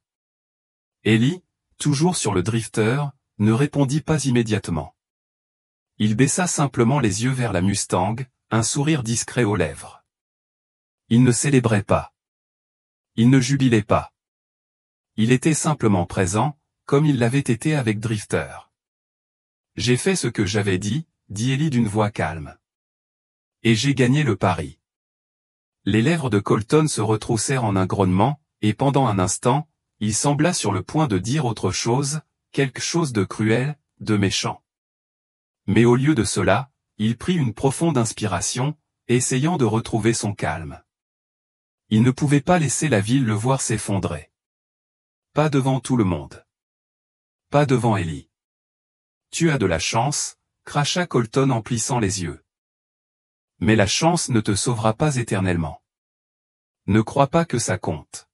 Élie, toujours sur le Drifter, ne répondit pas immédiatement. Il baissa simplement les yeux vers la Mustang, un sourire discret aux lèvres. Il ne célébrait pas. Il ne jubilait pas. Il était simplement présent, comme il l'avait été avec Drifter. J'ai fait ce que j'avais dit Élie d'une voix calme. Et j'ai gagné le pari. Les lèvres de Colton se retroussèrent en un grognement, et pendant un instant, il sembla sur le point de dire autre chose, quelque chose de cruel, de méchant. Mais au lieu de cela, il prit une profonde inspiration, essayant de retrouver son calme. Il ne pouvait pas laisser la ville le voir s'effondrer. Pas devant tout le monde. Pas devant Élie. Tu as de la chance, cracha Colton en plissant les yeux. Mais la chance ne te sauvera pas éternellement. Ne crois pas que ça compte.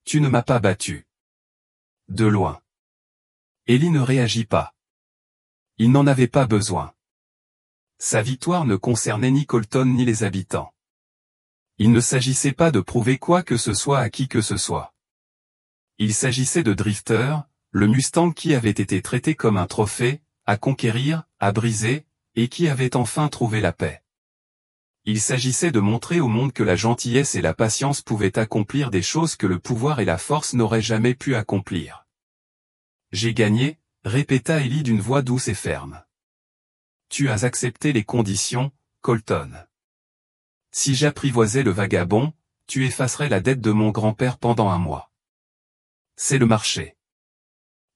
Tu ne m'as pas battu. De loin. Élie ne réagit pas. Il n'en avait pas besoin. Sa victoire ne concernait ni Colton ni les habitants. Il ne s'agissait pas de prouver quoi que ce soit à qui que ce soit. Il s'agissait de Drifter, le Mustang qui avait été traité comme un trophée, à conquérir, à briser, et qui avait enfin trouvé la paix. Il s'agissait de montrer au monde que la gentillesse et la patience pouvaient accomplir des choses que le pouvoir et la force n'auraient jamais pu accomplir. « J'ai gagné », répéta Ellie d'une voix douce et ferme. « Tu as accepté les conditions, Colton. Si j'apprivoisais le vagabond, tu effacerais la dette de mon grand-père pendant un mois. C'est le marché. »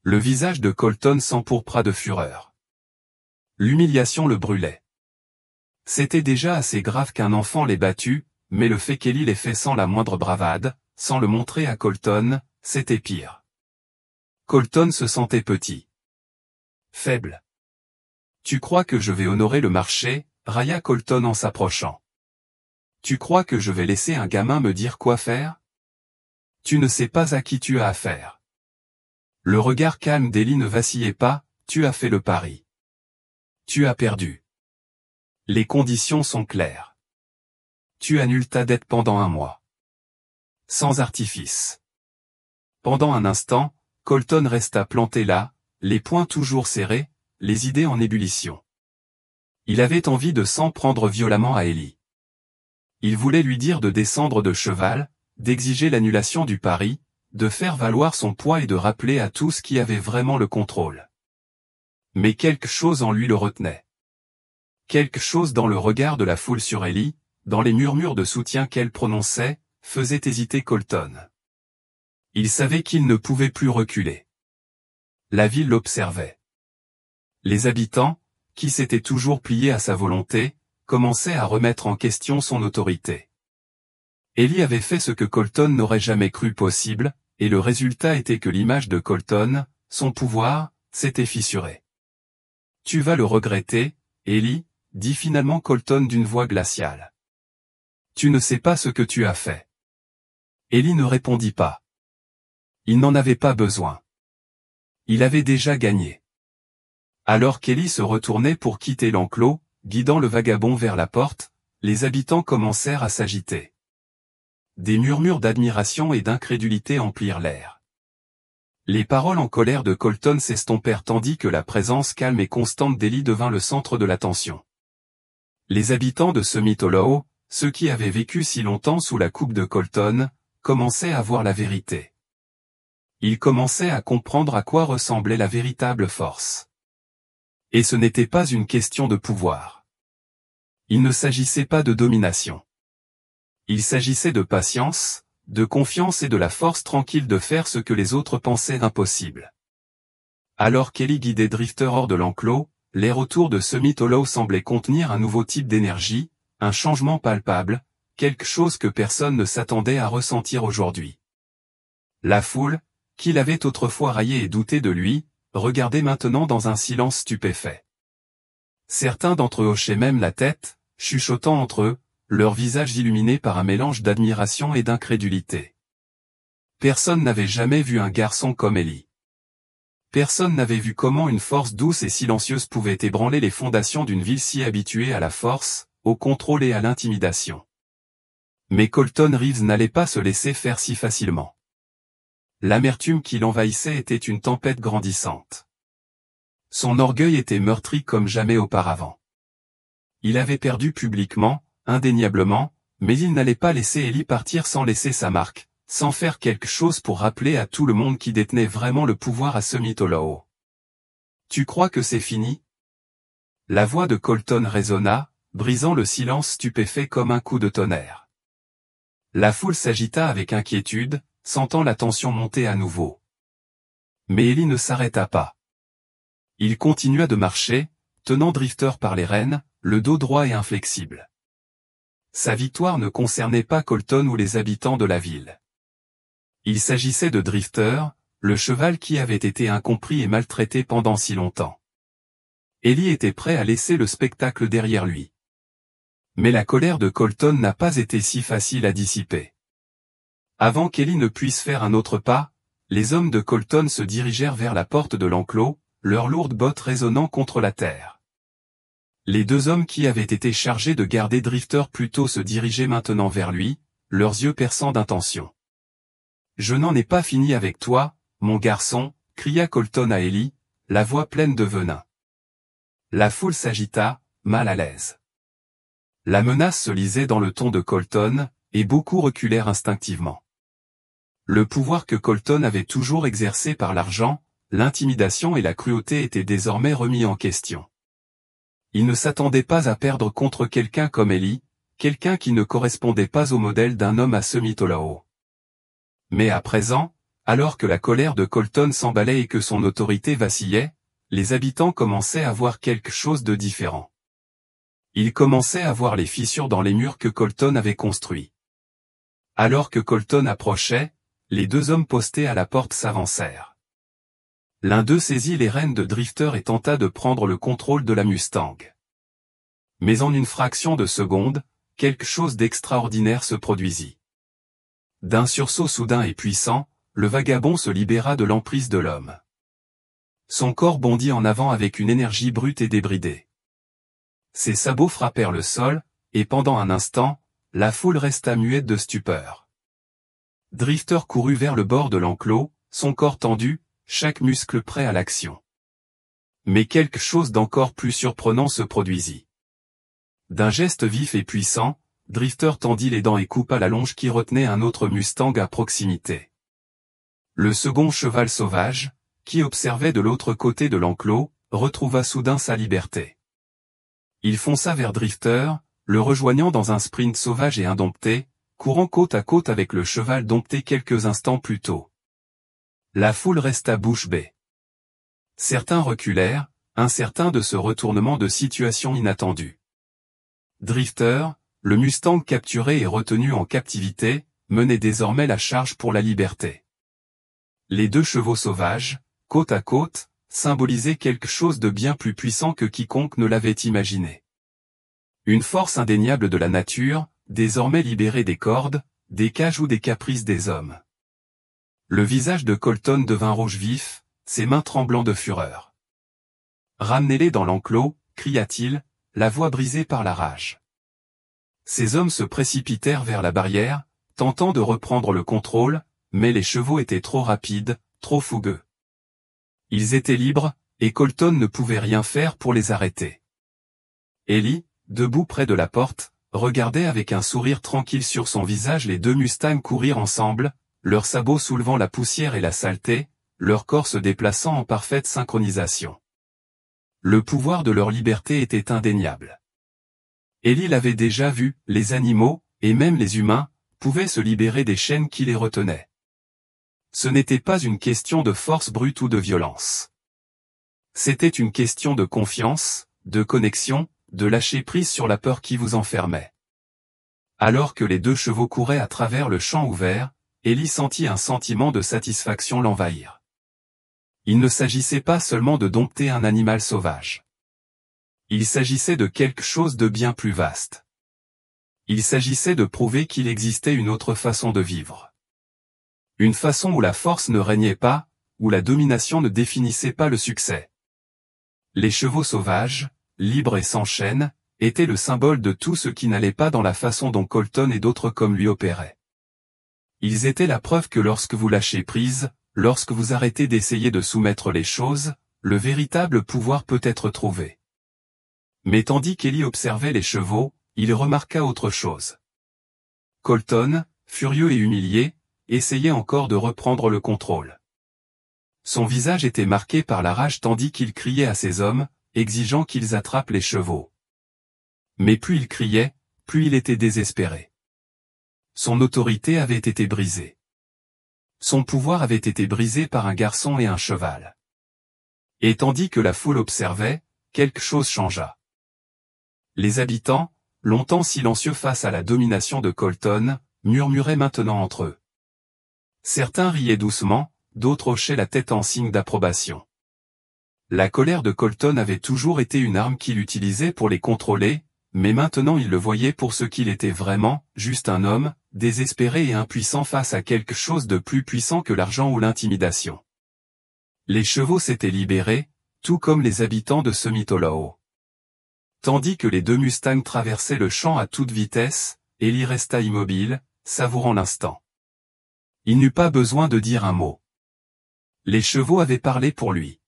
Le visage de Colton s'empourpra de fureur. L'humiliation le brûlait. C'était déjà assez grave qu'un enfant l'ait battu, mais le fait qu'Ellie l'ait fait sans la moindre bravade, sans le montrer à Colton, c'était pire. Colton se sentait petit. Faible. « Tu crois que je vais honorer le marché ?» railla Colton en s'approchant. « Tu crois que je vais laisser un gamin me dire quoi faire ? Tu ne sais pas à qui tu as affaire. » Le regard calme d'Ellie ne vacillait pas, « Tu as fait le pari. Tu as perdu. Les conditions sont claires. Tu annules ta dette pendant un mois. Sans artifice. » Pendant un instant, Colton resta planté là, les poings toujours serrés, les idées en ébullition. Il avait envie de s'en prendre violemment à Ellie. Il voulait lui dire de descendre de cheval, d'exiger l'annulation du pari, de faire valoir son poids et de rappeler à tous qui avait vraiment le contrôle. Mais quelque chose en lui le retenait. Quelque chose dans le regard de la foule sur Ellie, dans les murmures de soutien qu'elle prononçait, faisait hésiter Colton. Il savait qu'il ne pouvait plus reculer. La ville l'observait. Les habitants, qui s'étaient toujours pliés à sa volonté, commençaient à remettre en question son autorité. Ellie avait fait ce que Colton n'aurait jamais cru possible, et le résultat était que l'image de Colton, son pouvoir, s'était fissurée. « Tu vas le regretter, Ellie », dit finalement Colton d'une voix glaciale. « Tu ne sais pas ce que tu as fait. » Ellie ne répondit pas. Il n'en avait pas besoin. Il avait déjà gagné. Alors qu'Ellie se retournait pour quitter l'enclos, guidant le vagabond vers la porte, les habitants commencèrent à s'agiter. Des murmures d'admiration et d'incrédulité emplirent l'air. Les paroles en colère de Colton s'estompèrent tandis que la présence calme et constante d'Ellie devint le centre de l'attention. Les habitants de Summit Hollow, ceux qui avaient vécu si longtemps sous la coupe de Colton, commençaient à voir la vérité. Ils commençaient à comprendre à quoi ressemblait la véritable force. Et ce n'était pas une question de pouvoir. Il ne s'agissait pas de domination. Il s'agissait de patience, de confiance et de la force tranquille de faire ce que les autres pensaient impossible. Alors qu'Ellie guidait Drifter hors de l'enclos, l'air autour de Summit Hollow semblait contenir un nouveau type d'énergie, un changement palpable, quelque chose que personne ne s'attendait à ressentir aujourd'hui. La foule, qui l'avait autrefois raillé et douté de lui, regardait maintenant dans un silence stupéfait. Certains d'entre eux hochaient même la tête, chuchotant entre eux, leurs visages illuminés par un mélange d'admiration et d'incrédulité. Personne n'avait jamais vu un garçon comme Ellie. Personne n'avait vu comment une force douce et silencieuse pouvait ébranler les fondations d'une ville si habituée à la force, au contrôle et à l'intimidation. Mais Colton Reeves n'allait pas se laisser faire si facilement. L'amertume qui l'envahissait était une tempête grandissante. Son orgueil était meurtri comme jamais auparavant. Il avait perdu publiquement, indéniablement, mais il n'allait pas laisser Ellie partir sans laisser sa marque, sans faire quelque chose pour rappeler à tout le monde qui détenait vraiment le pouvoir à Summit Hollow. « Tu crois que c'est fini ?» La voix de Colton résonna, brisant le silence stupéfait comme un coup de tonnerre. La foule s'agita avec inquiétude, sentant la tension monter à nouveau. Mais Ellie ne s'arrêta pas. Il continua de marcher, tenant Drifter par les rênes, le dos droit et inflexible. Sa victoire ne concernait pas Colton ou les habitants de la ville. Il s'agissait de Drifter, le cheval qui avait été incompris et maltraité pendant si longtemps. Ellie était prêt à laisser le spectacle derrière lui. Mais la colère de Colton n'a pas été si facile à dissiper. Avant qu'Ellie ne puisse faire un autre pas, les hommes de Colton se dirigèrent vers la porte de l'enclos, leurs lourdes bottes résonnant contre la terre. Les deux hommes qui avaient été chargés de garder Drifter plus tôt se dirigeaient maintenant vers lui, leurs yeux perçants d'intention. « Je n'en ai pas fini avec toi, mon garçon », cria Colton à Ellie, la voix pleine de venin. La foule s'agita, mal à l'aise. La menace se lisait dans le ton de Colton, et beaucoup reculèrent instinctivement. Le pouvoir que Colton avait toujours exercé par l'argent, l'intimidation et la cruauté étaient désormais remis en question. Il ne s'attendait pas à perdre contre quelqu'un comme Ellie, quelqu'un qui ne correspondait pas au modèle d'un homme à semi-Tolao. Mais à présent, alors que la colère de Colton s'emballait et que son autorité vacillait, les habitants commençaient à voir quelque chose de différent. Ils commençaient à voir les fissures dans les murs que Colton avait construits. Alors que Colton approchait, les deux hommes postés à la porte s'avancèrent. L'un d'eux saisit les rênes de Drifter et tenta de prendre le contrôle de la Mustang. Mais en une fraction de seconde, quelque chose d'extraordinaire se produisit. D'un sursaut soudain et puissant, le vagabond se libéra de l'emprise de l'homme. Son corps bondit en avant avec une énergie brute et débridée. Ses sabots frappèrent le sol, et pendant un instant, la foule resta muette de stupeur. Drifter courut vers le bord de l'enclos, son corps tendu, chaque muscle prêt à l'action. Mais quelque chose d'encore plus surprenant se produisit. D'un geste vif et puissant, Drifter tendit les dents et coupa la longe qui retenait un autre Mustang à proximité. Le second cheval sauvage, qui observait de l'autre côté de l'enclos, retrouva soudain sa liberté. Il fonça vers Drifter, le rejoignant dans un sprint sauvage et indompté, courant côte à côte avec le cheval dompté quelques instants plus tôt. La foule resta bouche bée. Certains reculèrent, incertains de ce retournement de situation inattendu. Drifter, le Mustang capturé et retenu en captivité, menait désormais la charge pour la liberté. Les deux chevaux sauvages, côte à côte, symbolisaient quelque chose de bien plus puissant que quiconque ne l'avait imaginé. Une force indéniable de la nature, désormais libérée des cordes, des cages ou des caprices des hommes. Le visage de Colton devint rouge vif, ses mains tremblant de fureur. « Ramenez-les dans l'enclos », cria-t-il, la voix brisée par la rage. Ces hommes se précipitèrent vers la barrière, tentant de reprendre le contrôle, mais les chevaux étaient trop rapides, trop fougueux. Ils étaient libres, et Colton ne pouvait rien faire pour les arrêter. Ellie, debout près de la porte, regardait avec un sourire tranquille sur son visage les deux Mustangs courir ensemble, leurs sabots soulevant la poussière et la saleté, leur corps se déplaçant en parfaite synchronisation. Le pouvoir de leur liberté était indéniable. Ellie l'avait déjà vu, les animaux, et même les humains, pouvaient se libérer des chaînes qui les retenaient. Ce n'était pas une question de force brute ou de violence. C'était une question de confiance, de connexion, de lâcher prise sur la peur qui vous enfermait. Alors que les deux chevaux couraient à travers le champ ouvert, Ellie sentit un sentiment de satisfaction l'envahir. Il ne s'agissait pas seulement de dompter un animal sauvage. Il s'agissait de quelque chose de bien plus vaste. Il s'agissait de prouver qu'il existait une autre façon de vivre. Une façon où la force ne régnait pas, où la domination ne définissait pas le succès. Les chevaux sauvages, libres et sans chaîne, étaient le symbole de tout ce qui n'allait pas dans la façon dont Colton et d'autres comme lui opéraient. Ils étaient la preuve que lorsque vous lâchez prise, lorsque vous arrêtez d'essayer de soumettre les choses, le véritable pouvoir peut être trouvé. Mais tandis qu'Ellie observait les chevaux, il remarqua autre chose. Colton, furieux et humilié, essayait encore de reprendre le contrôle. Son visage était marqué par la rage tandis qu'il criait à ses hommes, exigeant qu'ils attrapent les chevaux. Mais plus il criait, plus il était désespéré. Son autorité avait été brisée. Son pouvoir avait été brisé par un garçon et un cheval. Et tandis que la foule observait, quelque chose changea. Les habitants, longtemps silencieux face à la domination de Colton, murmuraient maintenant entre eux. Certains riaient doucement, d'autres hochaient la tête en signe d'approbation. La colère de Colton avait toujours été une arme qu'il utilisait pour les contrôler, mais maintenant il le voyait pour ce qu'il était vraiment, juste un homme, désespéré et impuissant face à quelque chose de plus puissant que l'argent ou l'intimidation. Les chevaux s'étaient libérés, tout comme les habitants de Semitolao. Tandis que les deux Mustangs traversaient le champ à toute vitesse, Ellie resta immobile, savourant l'instant. Il n'eut pas besoin de dire un mot. Les chevaux avaient parlé pour lui.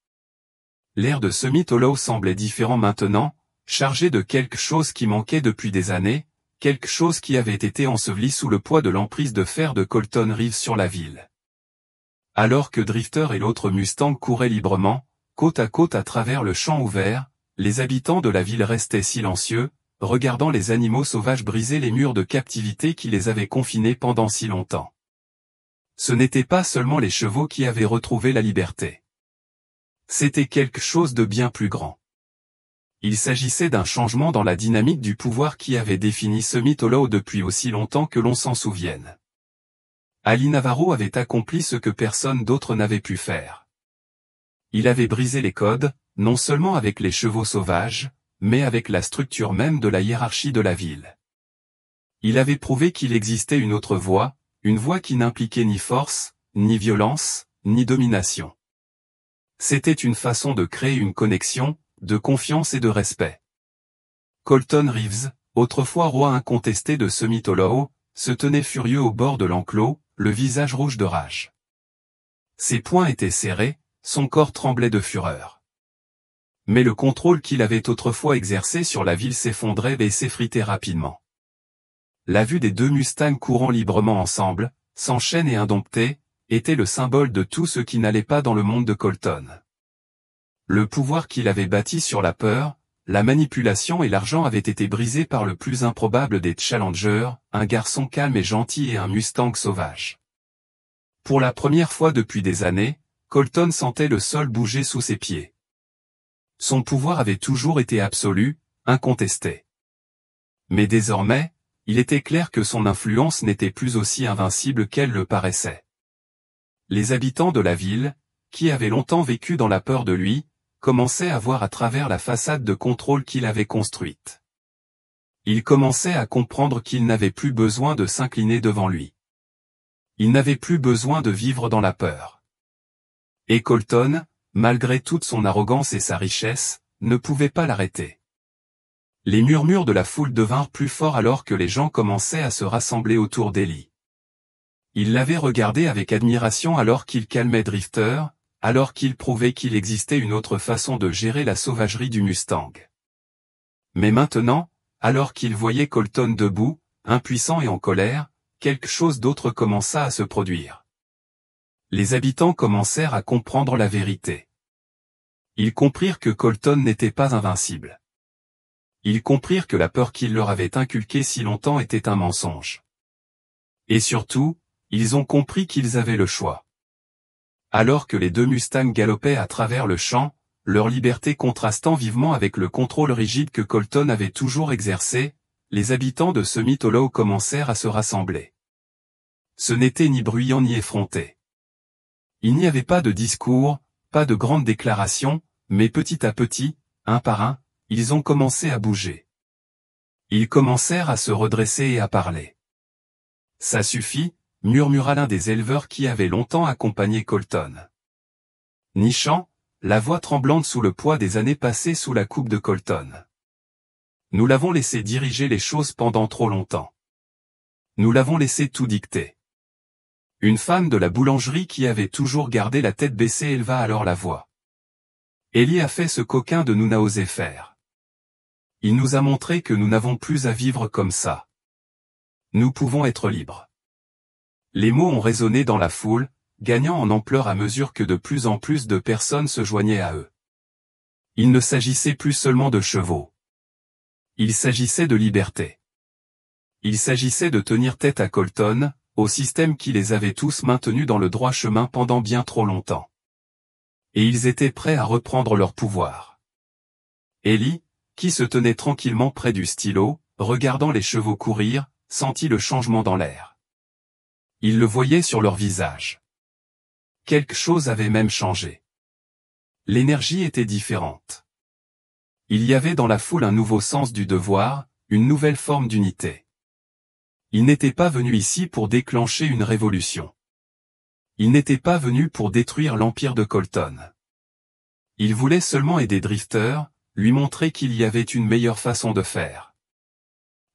L'air de Semitolao semblait différent maintenant, chargé de quelque chose qui manquait depuis des années, quelque chose qui avait été enseveli sous le poids de l'emprise de fer de Colton Reeves sur la ville. Alors que Drifter et l'autre Mustang couraient librement, côte à côte à travers le champ ouvert, les habitants de la ville restaient silencieux, regardant les animaux sauvages briser les murs de captivité qui les avaient confinés pendant si longtemps. Ce n'étaient pas seulement les chevaux qui avaient retrouvé la liberté. C'était quelque chose de bien plus grand. Il s'agissait d'un changement dans la dynamique du pouvoir qui avait défini Semitolao depuis aussi longtemps que l'on s'en souvienne. Ali Navarro avait accompli ce que personne d'autre n'avait pu faire. Il avait brisé les codes, non seulement avec les chevaux sauvages, mais avec la structure même de la hiérarchie de la ville. Il avait prouvé qu'il existait une autre voie, une voie qui n'impliquait ni force, ni violence, ni domination. C'était une façon de créer une connexion, de confiance et de respect. Colton Reeves, autrefois roi incontesté de Semitolao, se tenait furieux au bord de l'enclos, le visage rouge de rage. Ses poings étaient serrés, son corps tremblait de fureur. Mais le contrôle qu'il avait autrefois exercé sur la ville s'effondrait et s'effritait rapidement. La vue des deux Mustangs courant librement ensemble, sans chaîne et indomptés, était le symbole de tout ce qui n'allait pas dans le monde de Colton. Le pouvoir qu'il avait bâti sur la peur, la manipulation et l'argent avaient été brisés par le plus improbable des challengers, un garçon calme et gentil et un Mustang sauvage. Pour la première fois depuis des années, Colton sentait le sol bouger sous ses pieds. Son pouvoir avait toujours été absolu, incontesté. Mais désormais, il était clair que son influence n'était plus aussi invincible qu'elle le paraissait. Les habitants de la ville, qui avaient longtemps vécu dans la peur de lui, commençaient à voir à travers la façade de contrôle qu'il avait construite. Ils commençaient à comprendre qu'ils n'avaient plus besoin de s'incliner devant lui. Ils n'avaient plus besoin de vivre dans la peur. Et Colton, malgré toute son arrogance et sa richesse, ne pouvait pas l'arrêter. Les murmures de la foule devinrent plus forts alors que les gens commençaient à se rassembler autour d'Ellie. Ils l'avaient regardé avec admiration alors qu'il calmait Drifter, alors qu'il prouvait qu'il existait une autre façon de gérer la sauvagerie du Mustang. Mais maintenant, alors qu'il voyait Colton debout, impuissant et en colère, quelque chose d'autre commença à se produire. Les habitants commencèrent à comprendre la vérité. Ils comprirent que Colton n'était pas invincible. Ils comprirent que la peur qu'il leur avait inculquée si longtemps était un mensonge. Et surtout, ils ont compris qu'ils avaient le choix. Alors que les deux Mustangs galopaient à travers le champ, leur liberté contrastant vivement avec le contrôle rigide que Colton avait toujours exercé, les habitants de Semitolao commencèrent à se rassembler. Ce n'était ni bruyant ni effronté. Il n'y avait pas de discours, pas de grandes déclarations, mais petit à petit, un par un, ils ont commencé à bouger. Ils commencèrent à se redresser et à parler. Ça suffit, murmura l'un des éleveurs qui avait longtemps accompagné Colton. Nichant, la voix tremblante sous le poids des années passées sous la coupe de Colton. Nous l'avons laissé diriger les choses pendant trop longtemps. Nous l'avons laissé tout dicter. Une femme de la boulangerie qui avait toujours gardé la tête baissée éleva alors la voix. Ellie a fait ce qu'aucun de nous n'a osé faire. Il nous a montré que nous n'avons plus à vivre comme ça. Nous pouvons être libres. Les mots ont résonné dans la foule, gagnant en ampleur à mesure que de plus en plus de personnes se joignaient à eux. Il ne s'agissait plus seulement de chevaux. Il s'agissait de liberté. Il s'agissait de tenir tête à Colton, au système qui les avait tous maintenus dans le droit chemin pendant bien trop longtemps. Et ils étaient prêts à reprendre leur pouvoir. Ellie, qui se tenait tranquillement près du stylo, regardant les chevaux courir, sentit le changement dans l'air. Il le voyait sur leur visage. Quelque chose avait même changé. L'énergie était différente. Il y avait dans la foule un nouveau sens du devoir, une nouvelle forme d'unité. Ils n'étaient pas venus ici pour déclencher une révolution. Ils n'étaient pas venus pour détruire l'empire de Colton. Il voulait seulement aider Drifter, lui montrer qu'il y avait une meilleure façon de faire.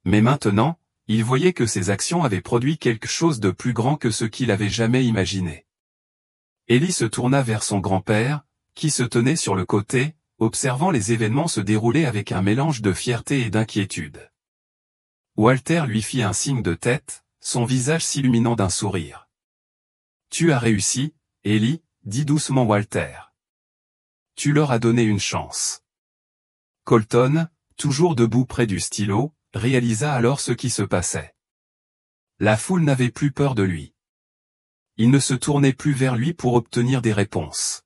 Mais maintenant, il voyait que ses actions avaient produit quelque chose de plus grand que ce qu'il avait jamais imaginé. Ellie se tourna vers son grand-père, qui se tenait sur le côté, observant les événements se dérouler avec un mélange de fierté et d'inquiétude. Walter lui fit un signe de tête, son visage s'illuminant d'un sourire. « Tu as réussi, Ellie, » dit doucement Walter. « Tu leur as donné une chance. » Colton, toujours debout près du stylo, réalisa alors ce qui se passait. La foule n'avait plus peur de lui. Il ne se tournait plus vers lui pour obtenir des réponses.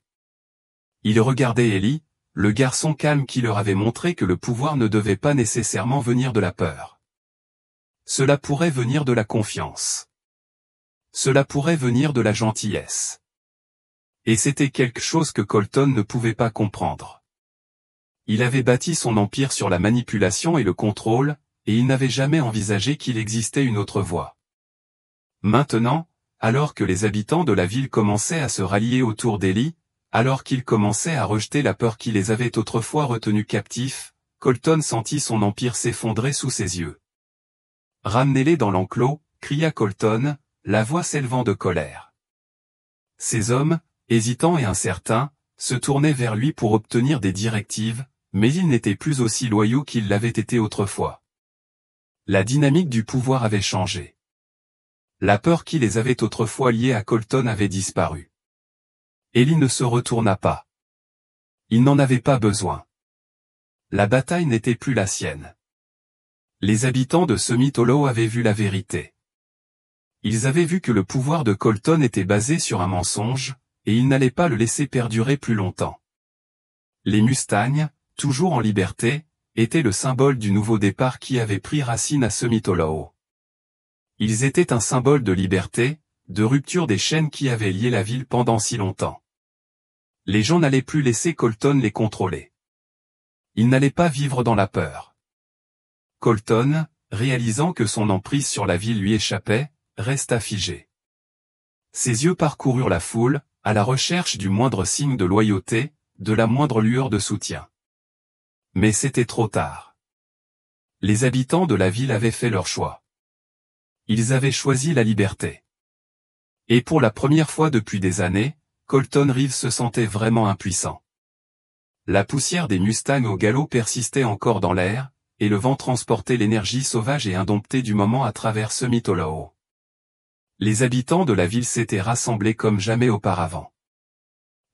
Il regardait Ellie, le garçon calme qui leur avait montré que le pouvoir ne devait pas nécessairement venir de la peur. Cela pourrait venir de la confiance. Cela pourrait venir de la gentillesse. Et c'était quelque chose que Colton ne pouvait pas comprendre. Il avait bâti son empire sur la manipulation et le contrôle, et il n'avait jamais envisagé qu'il existait une autre voie. Maintenant, alors que les habitants de la ville commençaient à se rallier autour d'Ellie, alors qu'ils commençaient à rejeter la peur qui les avait autrefois retenus captifs, Colton sentit son empire s'effondrer sous ses yeux. « Ramenez-les dans l'enclos » cria Colton, la voix s'élevant de colère. Ces hommes, hésitants et incertains, se tournaient vers lui pour obtenir des directives, mais ils n'étaient plus aussi loyaux qu'ils l'avaient été autrefois. La dynamique du pouvoir avait changé. La peur qui les avait autrefois liés à Colton avait disparu. Ellie ne se retourna pas. Il n'en avait pas besoin. La bataille n'était plus la sienne. Les habitants de Summit Hollow avaient vu la vérité. Ils avaient vu que le pouvoir de Colton était basé sur un mensonge, et ils n'allaient pas le laisser perdurer plus longtemps. Les Mustangs, toujours en liberté, étaient le symbole du nouveau départ qui avait pris racine à Summit Hollow. Ils étaient un symbole de liberté, de rupture des chaînes qui avaient lié la ville pendant si longtemps. Les gens n'allaient plus laisser Colton les contrôler. Ils n'allaient pas vivre dans la peur. Colton, réalisant que son emprise sur la ville lui échappait, resta figé. Ses yeux parcoururent la foule, à la recherche du moindre signe de loyauté, de la moindre lueur de soutien. Mais c'était trop tard. Les habitants de la ville avaient fait leur choix. Ils avaient choisi la liberté. Et pour la première fois depuis des années, Colton Reeves se sentait vraiment impuissant. La poussière des Mustangs au galop persistait encore dans l'air, et le vent transportait l'énergie sauvage et indomptée du moment à travers Summit Hollow. Les habitants de la ville s'étaient rassemblés comme jamais auparavant.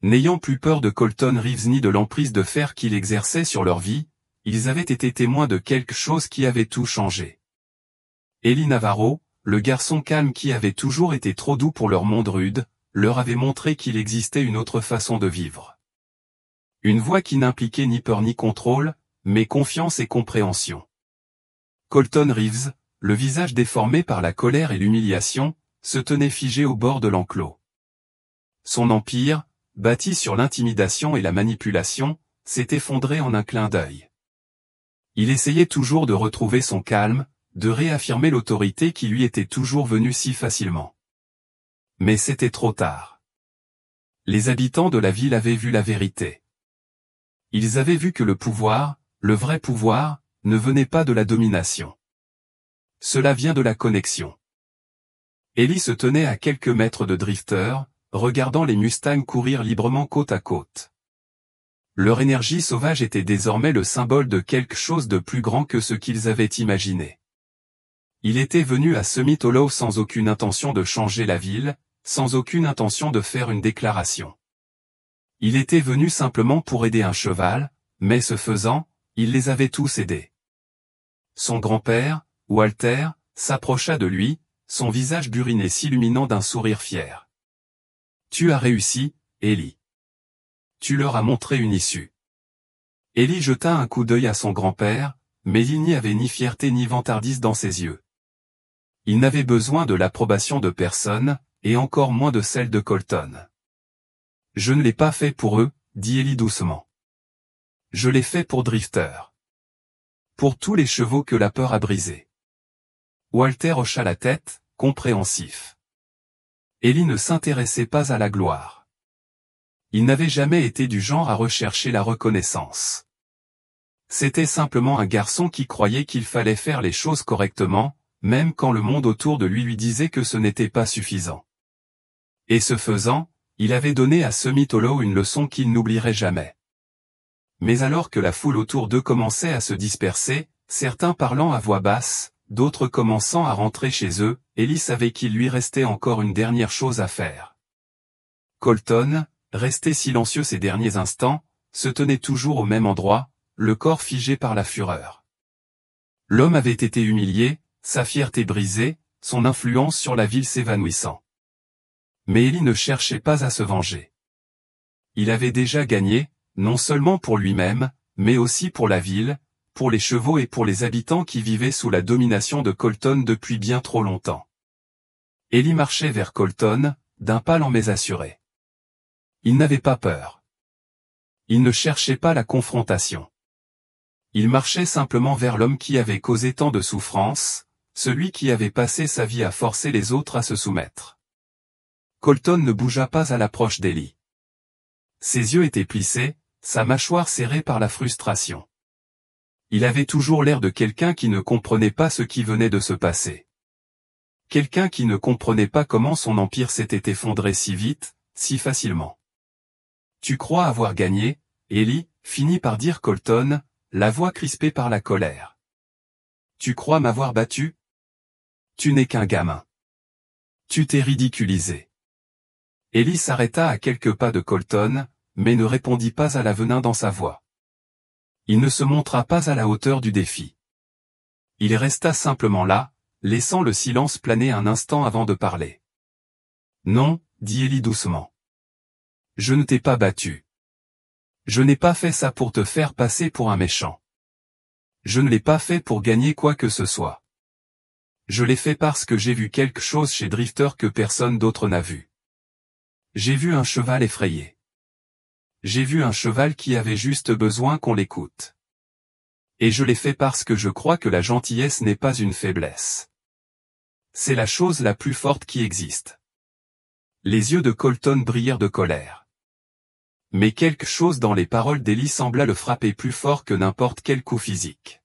N'ayant plus peur de Colton Reeves ni de l'emprise de fer qu'il exerçait sur leur vie, ils avaient été témoins de quelque chose qui avait tout changé. Ellie Navarro, le garçon calme qui avait toujours été trop doux pour leur monde rude, leur avait montré qu'il existait une autre façon de vivre. Une voie qui n'impliquait ni peur ni contrôle, mais confiance et compréhension. Colton Reeves, le visage déformé par la colère et l'humiliation, se tenait figé au bord de l'enclos. Son empire, bâti sur l'intimidation et la manipulation, s'est effondré en un clin d'œil. Il essayait toujours de retrouver son calme, de réaffirmer l'autorité qui lui était toujours venue si facilement. Mais c'était trop tard. Les habitants de la ville avaient vu la vérité. Ils avaient vu que le pouvoir, le vrai pouvoir, ne venait pas de la domination. Cela vient de la connexion. Ellie se tenait à quelques mètres de Drifter, regardant les Mustangs courir librement côte à côte. Leur énergie sauvage était désormais le symbole de quelque chose de plus grand que ce qu'ils avaient imaginé. Il était venu à Summit Hollow sans aucune intention de changer la ville, sans aucune intention de faire une déclaration. Il était venu simplement pour aider un cheval, mais ce faisant, il les avait tous aidés. Son grand-père, Walter, s'approcha de lui, son visage buriné s'illuminant d'un sourire fier. « Tu as réussi, Ellie. Tu leur as montré une issue. » Ellie jeta un coup d'œil à son grand-père, mais il n'y avait ni fierté ni vantardise dans ses yeux. Il n'avait besoin de l'approbation de personne, et encore moins de celle de Colton. « Je ne l'ai pas fait pour eux, » dit Ellie doucement. « Je l'ai fait pour Drifter. Pour tous les chevaux que la peur a brisés. » Walter hocha la tête, compréhensif. Ellie ne s'intéressait pas à la gloire. Il n'avait jamais été du genre à rechercher la reconnaissance. C'était simplement un garçon qui croyait qu'il fallait faire les choses correctement, même quand le monde autour de lui disait que ce n'était pas suffisant. Et ce faisant, il avait donné à Summit Hollow une leçon qu'il n'oublierait jamais. Mais alors que la foule autour d'eux commençait à se disperser, certains parlant à voix basse, d'autres commençant à rentrer chez eux, Ellie savait qu'il lui restait encore une dernière chose à faire. Colton, resté silencieux ces derniers instants, se tenait toujours au même endroit, le corps figé par la fureur. L'homme avait été humilié, sa fierté brisée, son influence sur la ville s'évanouissant. Mais Ellie ne cherchait pas à se venger. Il avait déjà gagné, non seulement pour lui-même, mais aussi pour la ville, pour les chevaux et pour les habitants qui vivaient sous la domination de Colton depuis bien trop longtemps. Ellie marchait vers Colton, d'un pas lent mais assuré. Il n'avait pas peur. Il ne cherchait pas la confrontation. Il marchait simplement vers l'homme qui avait causé tant de souffrance, celui qui avait passé sa vie à forcer les autres à se soumettre. Colton ne bougea pas à l'approche d'Ellie. Ses yeux étaient plissés, sa mâchoire serrée par la frustration. Il avait toujours l'air de quelqu'un qui ne comprenait pas ce qui venait de se passer. Quelqu'un qui ne comprenait pas comment son empire s'était effondré si vite, si facilement. « Tu crois avoir gagné, Ellie ?» finit par dire Colton, la voix crispée par la colère. « Tu crois m'avoir battu ? Tu n'es qu'un gamin. Tu t'es ridiculisé. » Ellie s'arrêta à quelques pas de Colton, mais ne répondit pas à l'avenin dans sa voix. Il ne se montra pas à la hauteur du défi. Il resta simplement là, laissant le silence planer un instant avant de parler. « Non, » dit Ellie doucement. « Je ne t'ai pas battu. Je n'ai pas fait ça pour te faire passer pour un méchant. Je ne l'ai pas fait pour gagner quoi que ce soit. Je l'ai fait parce que j'ai vu quelque chose chez Drifter que personne d'autre n'a vu. J'ai vu un cheval effrayé. J'ai vu un cheval qui avait juste besoin qu'on l'écoute. Et je l'ai fait parce que je crois que la gentillesse n'est pas une faiblesse. C'est la chose la plus forte qui existe. » Les yeux de Colton brillèrent de colère. Mais quelque chose dans les paroles d'Ellie sembla le frapper plus fort que n'importe quel coup physique.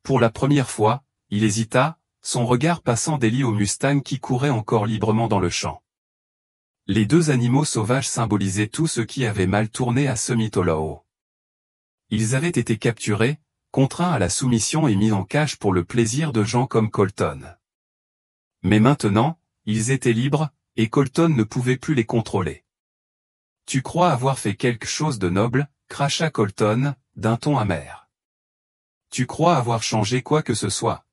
Pour la première fois, il hésita, son regard passant d'Ellie au Mustang qui courait encore librement dans le champ. Les deux animaux sauvages symbolisaient tout ce qui avait mal tourné à Summit Hollow. Ils avaient été capturés, contraints à la soumission et mis en cage pour le plaisir de gens comme Colton. Mais maintenant, ils étaient libres, et Colton ne pouvait plus les contrôler. « Tu crois avoir fait quelque chose de noble ?» cracha Colton, d'un ton amer. « Tu crois avoir changé quoi que ce soit ?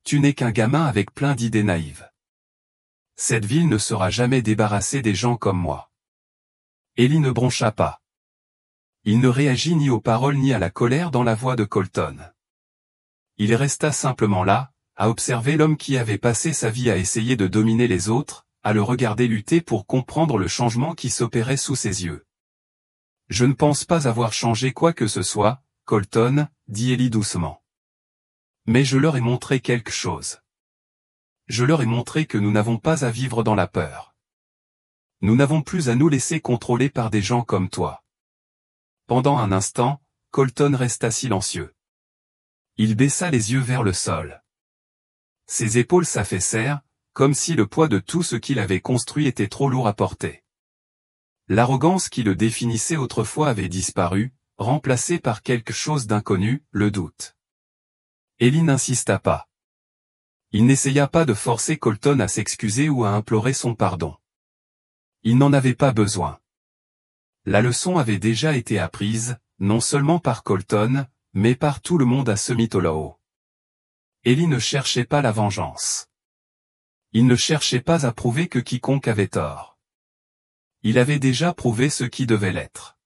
Tu n'es qu'un gamin avec plein d'idées naïves. Cette ville ne sera jamais débarrassée des gens comme moi. » Ellie ne broncha pas. Il ne réagit ni aux paroles ni à la colère dans la voix de Colton. Il resta simplement là, à observer l'homme qui avait passé sa vie à essayer de dominer les autres, à le regarder lutter pour comprendre le changement qui s'opérait sous ses yeux. « Je ne pense pas avoir changé quoi que ce soit, Colton, » dit Ellie doucement. « Mais je leur ai montré quelque chose. Je leur ai montré que nous n'avons pas à vivre dans la peur. Nous n'avons plus à nous laisser contrôler par des gens comme toi. » Pendant un instant, Colton resta silencieux. Il baissa les yeux vers le sol. Ses épaules s'affaissèrent, comme si le poids de tout ce qu'il avait construit était trop lourd à porter. L'arrogance qui le définissait autrefois avait disparu, remplacée par quelque chose d'inconnu, le doute. Ellie n'insista pas. Il n'essaya pas de forcer Colton à s'excuser ou à implorer son pardon. Il n'en avait pas besoin. La leçon avait déjà été apprise, non seulement par Colton, mais par tout le monde à Summit Hollow. Ellie ne cherchait pas la vengeance. Il ne cherchait pas à prouver que quiconque avait tort. Il avait déjà prouvé ce qui devait l'être.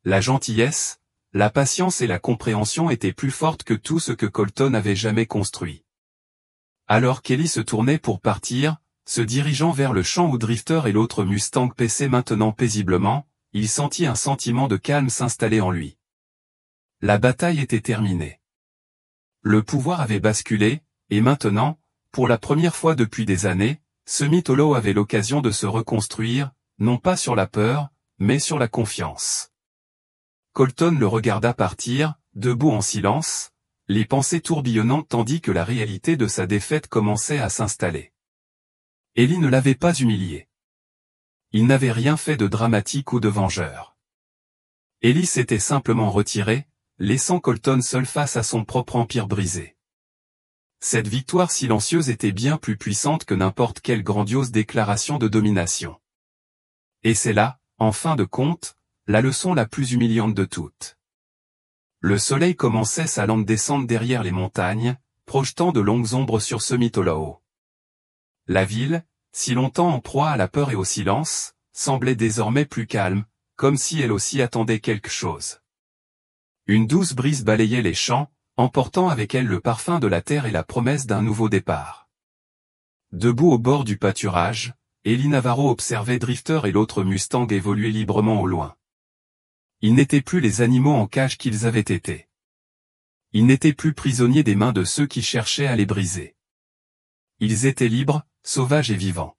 La gentillesse, la patience et la compréhension étaient plus fortes que tout ce que Colton avait jamais construit. Alors qu'Ellie se tournait pour partir, se dirigeant vers le champ où Drifter et l'autre Mustang paissaient maintenant paisiblement, il sentit un sentiment de calme s'installer en lui. La bataille était terminée. Le pouvoir avait basculé, et maintenant, pour la première fois depuis des années, Summit Hollow avait l'occasion de se reconstruire, non pas sur la peur, mais sur la confiance. Colton le regarda partir, debout en silence, les pensées tourbillonnantes tandis que la réalité de sa défaite commençait à s'installer. Ellie ne l'avait pas humilié. Il n'avait rien fait de dramatique ou de vengeur. Ellie s'était simplement retirée, laissant Colton seul face à son propre empire brisé. Cette victoire silencieuse était bien plus puissante que n'importe quelle grandiose déclaration de domination. Et c'est là, en fin de compte, la leçon la plus humiliante de toutes. Le soleil commençait sa lente descente derrière les montagnes, projetant de longues ombres sur Sumitomo. La ville, si longtemps en proie à la peur et au silence, semblait désormais plus calme, comme si elle aussi attendait quelque chose. Une douce brise balayait les champs, emportant avec elle le parfum de la terre et la promesse d'un nouveau départ. Debout au bord du pâturage, Ellie Navarro observait Drifter et l'autre Mustang évoluer librement au loin. Ils n'étaient plus les animaux en cage qu'ils avaient été. Ils n'étaient plus prisonniers des mains de ceux qui cherchaient à les briser. Ils étaient libres, sauvages et vivants.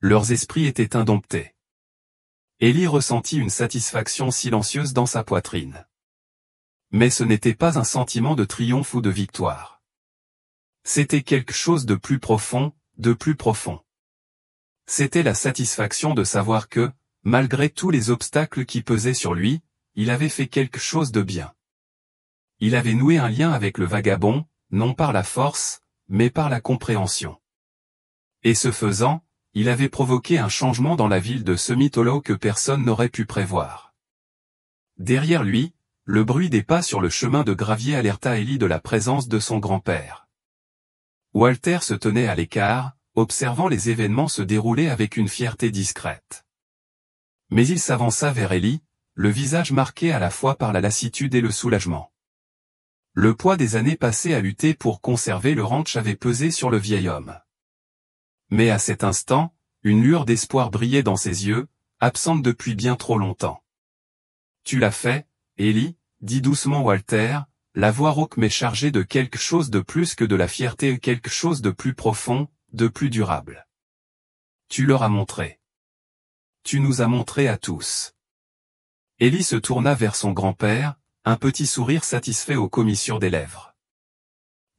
Leurs esprits étaient indomptés. Ellie ressentit une satisfaction silencieuse dans sa poitrine. Mais ce n'était pas un sentiment de triomphe ou de victoire. C'était quelque chose de plus profond, de plus profond. C'était la satisfaction de savoir que, malgré tous les obstacles qui pesaient sur lui, il avait fait quelque chose de bien. Il avait noué un lien avec le vagabond, non par la force, mais par la compréhension. Et ce faisant, il avait provoqué un changement dans la ville de Sumitomo que personne n'aurait pu prévoir. Derrière lui, le bruit des pas sur le chemin de gravier alerta Ellie de la présence de son grand-père. Walter se tenait à l'écart, observant les événements se dérouler avec une fierté discrète. Mais il s'avança vers Ellie, le visage marqué à la fois par la lassitude et le soulagement. Le poids des années passées à lutter pour conserver le ranch avait pesé sur le vieil homme. Mais à cet instant, une lueur d'espoir brillait dans ses yeux, absente depuis bien trop longtemps. « Tu l'as fait, Ellie », dit doucement Walter, la voix rauque mais chargée de quelque chose de plus que de la fierté et quelque chose de plus profond, de plus durable. Tu leur as montré. Tu nous as montré à tous. Ellie se tourna vers son grand-père, un petit sourire satisfait aux commissures des lèvres.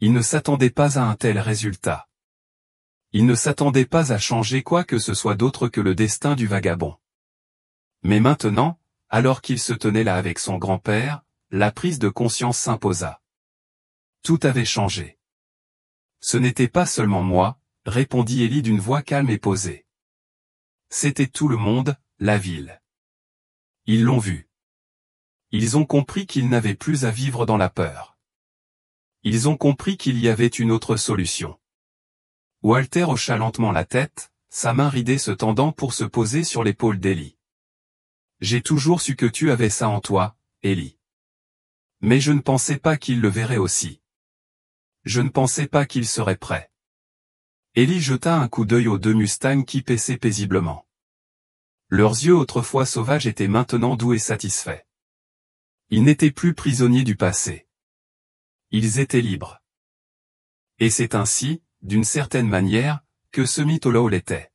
Il ne s'attendait pas à un tel résultat. Il ne s'attendait pas à changer quoi que ce soit d'autre que le destin du vagabond. Mais maintenant, alors qu'il se tenait là avec son grand-père, la prise de conscience s'imposa. Tout avait changé. Ce n'était pas seulement moi, répondit Ellie d'une voix calme et posée. C'était tout le monde, la ville. Ils l'ont vu. Ils ont compris qu'ils n'avaient plus à vivre dans la peur. Ils ont compris qu'il y avait une autre solution. Walter hocha lentement la tête, sa main ridée se tendant pour se poser sur l'épaule d'Ellie. J'ai toujours su que tu avais ça en toi, Ellie. Mais je ne pensais pas qu'il le verrait aussi. Je ne pensais pas qu'il serait prêt. Ellie jeta un coup d'œil aux deux Mustangs qui paissaient paisiblement. Leurs yeux autrefois sauvages étaient maintenant doux et satisfaits. Ils n'étaient plus prisonniers du passé. Ils étaient libres. Et c'est ainsi, d'une certaine manière, que Sumitomo l'était.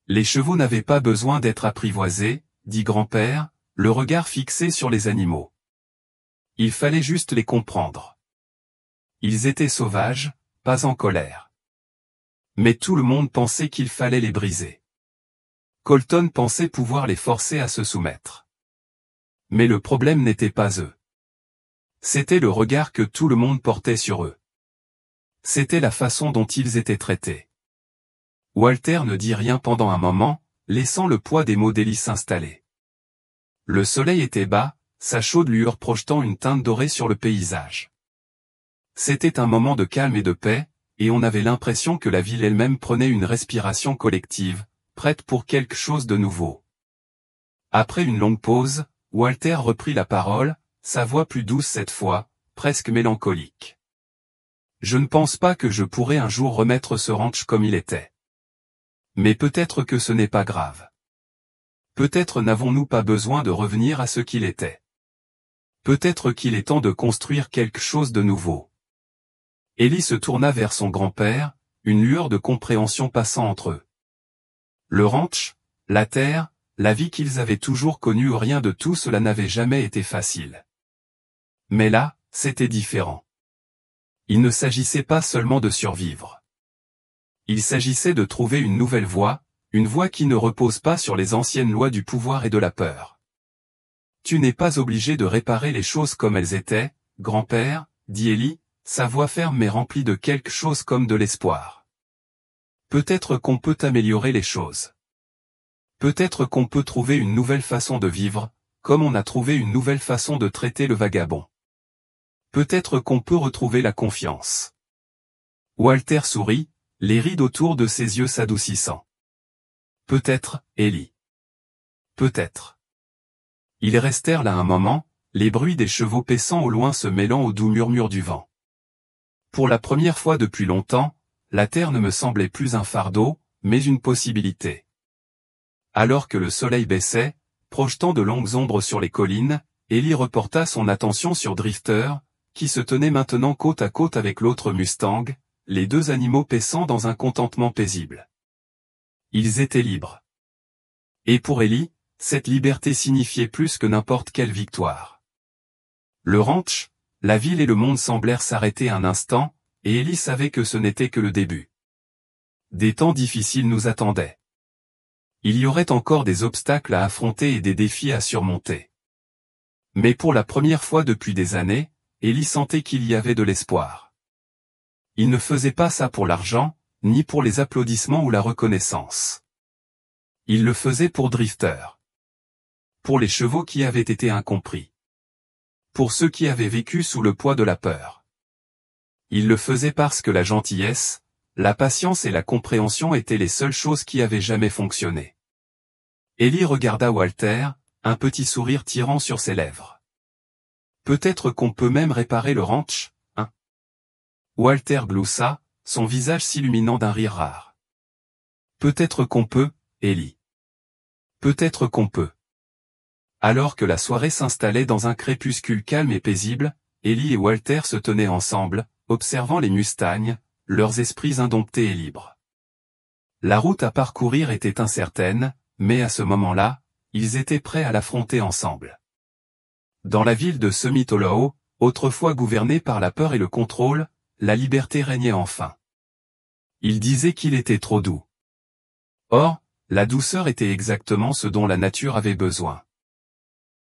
Les chevaux n'avaient pas besoin d'être apprivoisés, dit grand-père, le regard fixé sur les animaux. Il fallait juste les comprendre. Ils étaient sauvages, pas en colère. Mais tout le monde pensait qu'il fallait les briser. Colton pensait pouvoir les forcer à se soumettre. Mais le problème n'était pas eux. C'était le regard que tout le monde portait sur eux. C'était la façon dont ils étaient traités. Walter ne dit rien pendant un moment, laissant le poids des mots d'Ellie s'installer. Le soleil était bas, sa chaude lueur projetant une teinte dorée sur le paysage. C'était un moment de calme et de paix, et on avait l'impression que la ville elle-même prenait une respiration collective, prête pour quelque chose de nouveau. Après une longue pause, Walter reprit la parole, sa voix plus douce cette fois, presque mélancolique. Je ne pense pas que je pourrai un jour remettre ce ranch comme il était. Mais peut-être que ce n'est pas grave. Peut-être n'avons-nous pas besoin de revenir à ce qu'il était. Peut-être qu'il est temps de construire quelque chose de nouveau. Ellie se tourna vers son grand-père, une lueur de compréhension passant entre eux. Le ranch, La terre, la vie qu'ils avaient toujours connue, rien de tout cela n'avait jamais été facile. Mais là, c'était différent. Il ne s'agissait pas seulement de survivre. Il s'agissait de trouver une nouvelle voie, une voie qui ne repose pas sur les anciennes lois du pouvoir et de la peur. Tu n'es pas obligé de réparer les choses comme elles étaient, grand-père, dit Ellie, sa voix ferme mais remplie de quelque chose comme de l'espoir. Peut-être qu'on peut améliorer les choses. Peut-être qu'on peut trouver une nouvelle façon de vivre, comme on a trouvé une nouvelle façon de traiter le vagabond. Peut-être qu'on peut retrouver la confiance. Walter sourit, les rides autour de ses yeux s'adoucissant. Peut-être, Ellie. Peut-être. Ils restèrent là un moment, les bruits des chevaux paissant au loin se mêlant au doux murmure du vent. Pour la première fois depuis longtemps, la terre ne me semblait plus un fardeau, mais une possibilité. Alors que le soleil baissait, projetant de longues ombres sur les collines, Ellie reporta son attention sur Drifter, qui se tenait maintenant côte à côte avec l'autre Mustang, les deux animaux paissant dans un contentement paisible. Ils étaient libres. Et pour Ellie, cette liberté signifiait plus que n'importe quelle victoire. Le ranch, la ville et le monde semblèrent s'arrêter un instant, et Ellie savait que ce n'était que le début. Des temps difficiles nous attendaient. Il y aurait encore des obstacles à affronter et des défis à surmonter. Mais pour la première fois depuis des années, Ellie sentait qu'il y avait de l'espoir. Il ne faisait pas ça pour l'argent, ni pour les applaudissements ou la reconnaissance. Il le faisait pour Drifter. Pour les chevaux qui avaient été incompris. Pour ceux qui avaient vécu sous le poids de la peur. Il le faisait parce que la gentillesse, la patience et la compréhension étaient les seules choses qui avaient jamais fonctionné. Ellie regarda Walter, un petit sourire tirant sur ses lèvres. Peut-être qu'on peut même réparer le ranch, hein? Walter gloussa, son visage s'illuminant d'un rire rare. Peut-être qu'on peut, Ellie. Peut-être qu'on peut. Alors que la soirée s'installait dans un crépuscule calme et paisible, Ellie et Walter se tenaient ensemble, observant les Mustangs, leurs esprits indomptés et libres. La route à parcourir était incertaine, mais à ce moment-là, ils étaient prêts à l'affronter ensemble. Dans la ville de Summit Hollow, autrefois gouvernée par la peur et le contrôle, la liberté régnait enfin. Il disait qu'il était trop doux. Or, la douceur était exactement ce dont la nature avait besoin.